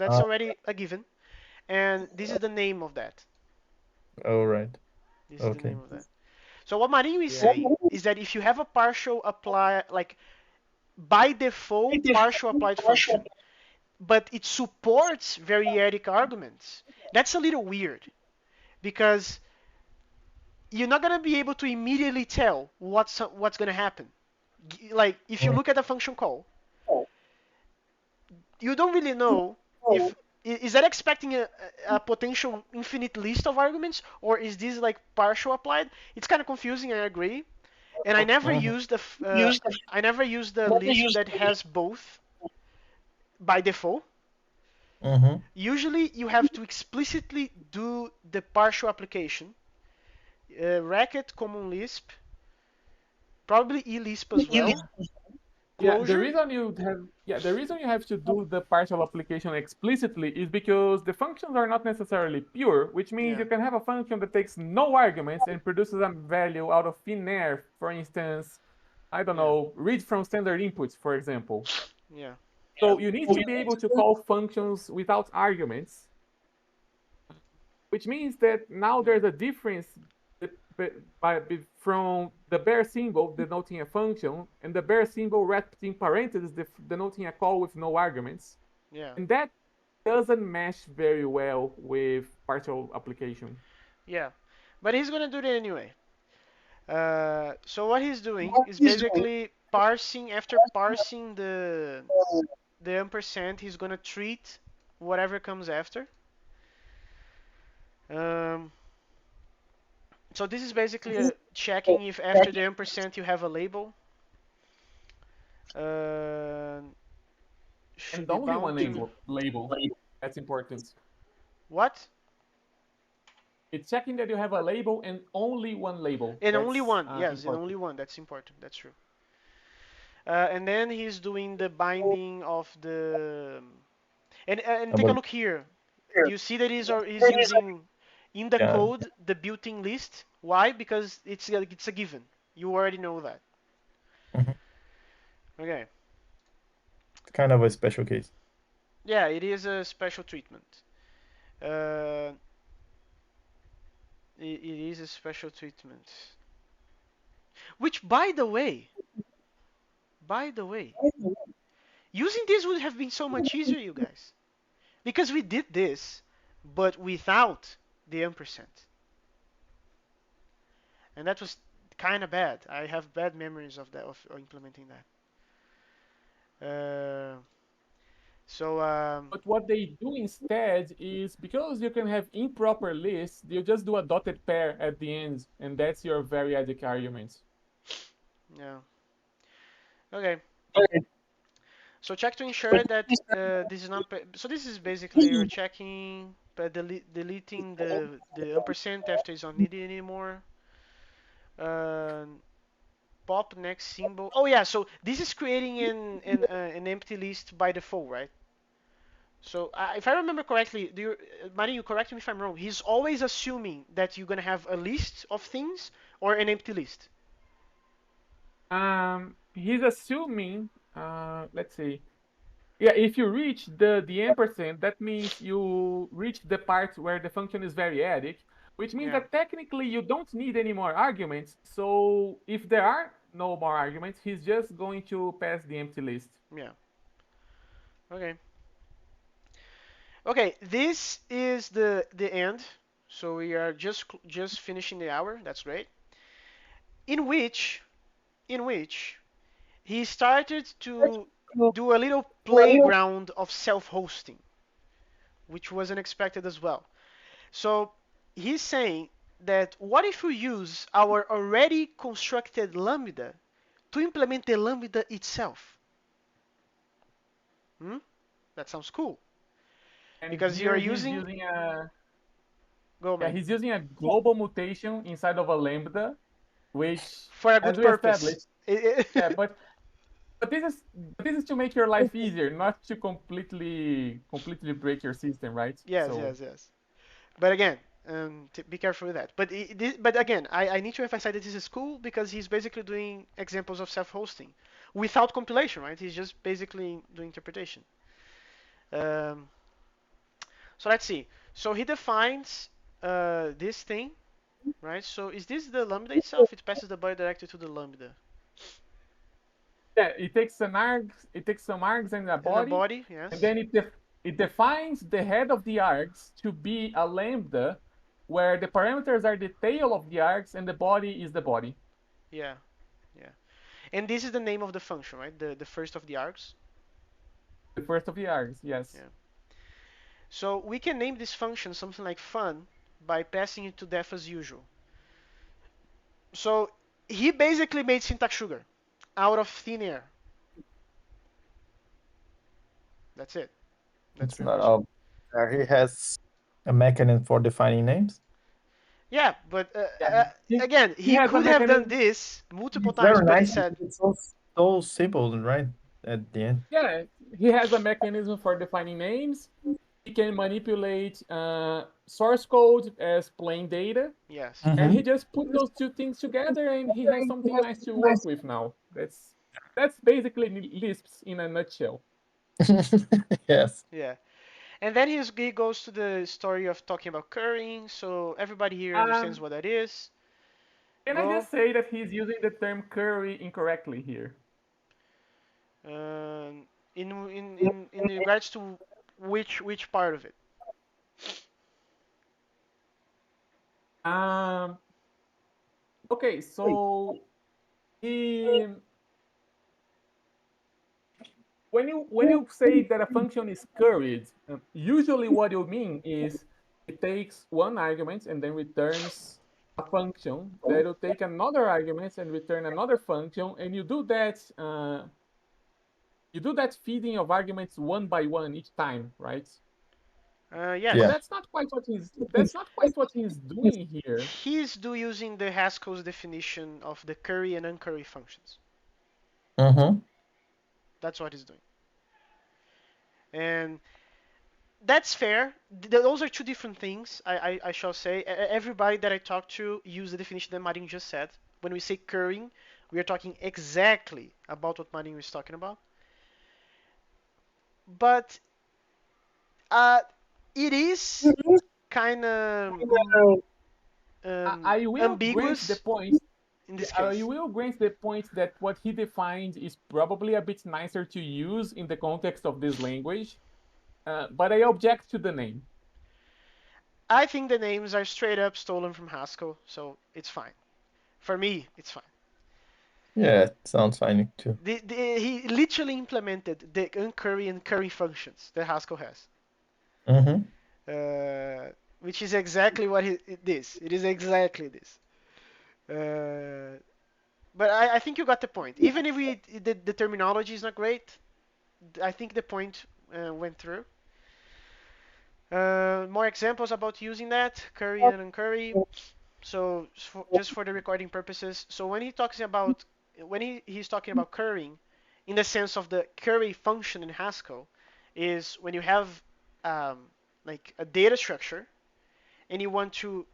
Uh, already a given, and this is the name of that. all right. This is the Okay. name of that. So what Marinho is yeah, saying is that if you have a partial apply, like by default partial applied function, but it supports variadic arguments, that's a little weird because you're not gonna be able to immediately tell what's gonna happen. Like if you Mm, look at a function call, you don't really know if is that expecting a potential infinite list of arguments or is this like partial applied? It's kind of confusing. I agree. And mhm, I never use the Lisp that has both by default. mhm. Usually you have to explicitly do the partial application. Racket, Common Lisp, probably eLisp as well. yeah. The Closure, reason the reason you have to do the partial application explicitly is because the functions are not necessarily pure, which means yeah, you can have a function that takes no arguments and produces a value out of thin air. For instance, I don't yeah, know, read from standard inputs, for example. yeah, So you need to be able to call functions without arguments, which means that now yeah, there's a difference from the bare symbol denoting a function and the bare symbol wrapped in parentheses denoting a call with no arguments. yeah, And that doesn't mesh very well with partial application. yeah. But he's gonna do that anyway. So what he's doing is basically parsing after parsing the ampersand. He's gonna treat whatever comes after. Um, so this is basically checking if after the ampersand you have a label. Uh, should And be only bound one to label. That's important. what? It's checking that you have a label and only one label. And only That's one. Yes, and only important. one. That's important. That's true. And then he's doing the binding of the and take a About look here. You see that he's using in the yeah, code the built-in list. Why? Because it's a given. You already know that. mhm. Okay. It's kind of a special case. Yeah, it is a special treatment. Uh, it is a special treatment. Which, by the way, using this would have been so much easier, you guys, because we did this, but without the ampersand, and that was kind of bad. I have bad memories of that of implementing that. So But what they do instead is because you can have improper lists, you just do a dotted pair at the end, and that's your variadic argument. Yeah. Okay. Okay. So check to ensure that this is not. So this is basically you're checking, but deleting the ampersand after it's not needed anymore. Uh, Pop next symbol. Oh yeah. So this is creating an empty list by default, right? So if I remember correctly, Mari, you correct me if I'm wrong. He's always assuming that you're gonna have a list of things or an empty list. He's assuming, let's see. Yeah, if you reach the ampersand, that means you reach the part where the function is variadic, which means Yeah. that technically you don't need any more arguments. So if there are no more arguments, he's just going to pass the empty list. Yeah. Okay. Okay. This is the end. So we are just finishing the hour. That's great. In which in which he started to do a little playground of self-hosting, which was unexpected as well. So he's saying that what if we use our already constructed lambda to implement the lambda itself? Hmm? That sounds cool And because you're here he's using using a go yeah, man he's using a global mutation inside of a lambda, which, for a as good we purpose. established, yeah, but this is to make your life easier, not to completely break your system, right? Yes, So yes, yes. But again, be careful with that. But again, I need to emphasize that this is cool because he's basically doing examples of self-hosting without compilation, right? He's just basically doing interpretation. Um, so let's see. So he defines this thing, right? So is this the lambda itself? It passes the body directly to the lambda. yeah, it takes some args and a And the body, body, and yes. then it defines the head of the args to be a lambda, where the parameters are the tail of the args and the body is the body. Yeah, yeah. And this is the name of the function, right? The first of the args. The first of the args, yes. Yeah. So we can name this function something like fun by passing it to def as usual. So he basically made syntax sugar out of thin air. That's it. That's It's pretty not much it. all. He has a mechanism for defining names. Yeah, but Yeah, again, he he has a could have done mechanism. this multiple It's times, very but he nice said, because it's so simple, right? At the end. Yeah, he has a mechanism for defining names. He can manipulate source code as plain data, yes. and Mm-hmm. he just put those two things together, and he has something nice to work with now. That's basically Lisps in a nutshell. Yes. Yeah. And then he goes to the story of talking about currying, so everybody here understands Um, what that is. can I Go. just say that he's using the term curry incorrectly here? Um, in regards to which part of it? Um, okay, so he when you say that a function is curried, usually what you mean is it takes one argument and then returns a function that will take another argument and return another function, and you do that feeding of arguments one by one each time, right? But Yes. Yeah. that's not quite what he's doing here. He's do using the Haskell's definition of the curry and uncurry functions. Mm-hmm. That's what he's doing. And that's fair. Those are two different things, I shall say. Everybody that I talked to used the definition that Marin just said. When we say currying, we are talking exactly about what Marin was talking about. But uh, it is kind of I will grant the ambiguous point. in Yeah, this I case. will grant the point that what he defined is probably a bit nicer to use in the context of this language, but I object to the name. I think the names are straight up stolen from Haskell, so it's fine. For me, it's fine. Yeah, it sounds fine too. He literally implemented the uncurry and curry functions that Haskell has, Mm-hmm. uh, which is exactly what it is. It is exactly this. Uh, But I think you got the point. Even if the terminology is not great, I think the point went through. More examples about using that curry and uncurry. So just for the recording purposes, so when he talks about he's talking about currying, in the sense of the curry function in Haskell, is when you have um, like a data structure and you want to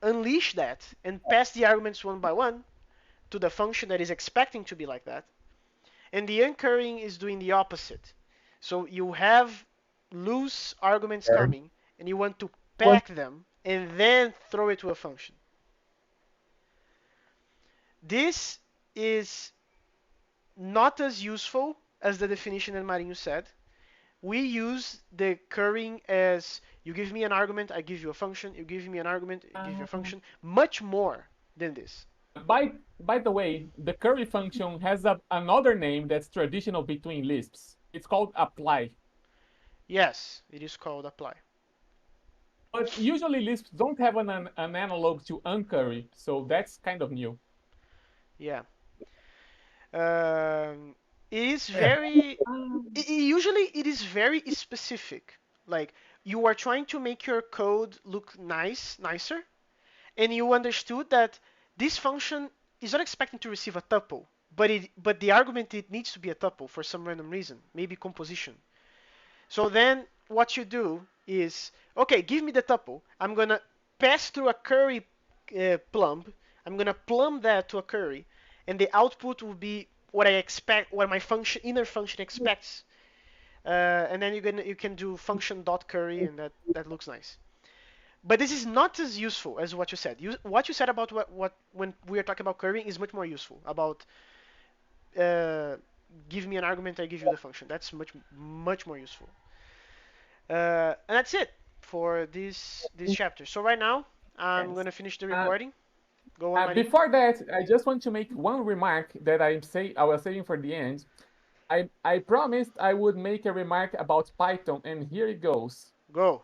unleash that and pass the arguments one by one to the function that is expecting to be like that. And the uncurrying is doing the opposite. So you have loose arguments There. coming and you want to pack them and then throw it to a function. This is not as useful as the definition that Marinho said. We use the currying as you give me an argument, I give you a function, you give me an argument, I give you a Um, function, much more than this. by the way, the curry function has another name that's traditional between Lisps. It's called apply. Yes, it is called apply. But usually Lisps don't have an analog to uncurry, so that's kind of new. Yeah. Um, it is Yeah. very Um, usually it is very specific. Like you are trying to make your code look nicer, and you understood that this function is not expecting to receive a tuple, but the argument it needs to be a tuple for some random reason, maybe composition. So then what you do is, okay, give me the tuple. I'm gonna pass through a curry plumb. I'm gonna plumb that to a curry, and the output will be what I expect, what my function inner function expects. And then you can do function dot curry, and that looks nice. But this is not as useful as what you said. What you said about what when we are talking about currying is much more useful. About uh, give me an argument, I give you the function. That's much more useful. And that's it for this chapter. So right now, I'm yes. gonna finish the Uh, recording. Go on, Marinho. Before that, I just want to make one remark that I was saving for the end. I promised I would make a remark about Python, and here it goes. Go.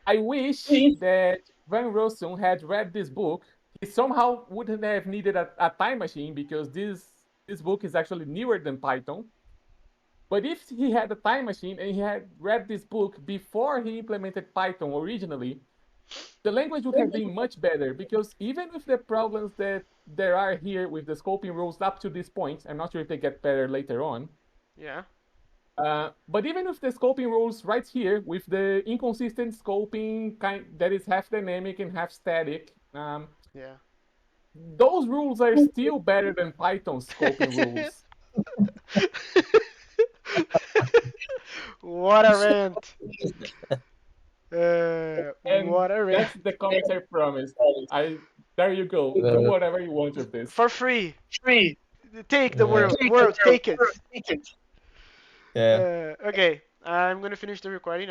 I wish that Van Rossum had read this book. He somehow wouldn't have needed a time machine because this book is actually newer than Python. But if he had a time machine and he had read this book before he implemented Python originally, the language would have been much better because even with the problems that there are here with the scoping rules up to this point, I'm not sure if they get better later on. Yeah. But even with the scoping rules right here, with the inconsistent scoping kind that is half dynamic and half static, Yeah. those rules are still better than Python's scoping rules. What a rant. And What a rant. that's the comments I promised. I There you go. Do Uh, whatever you want with this. For free. Free. Take the Yeah. world, take it. Yeah. Okay, I'm gonna finish the recording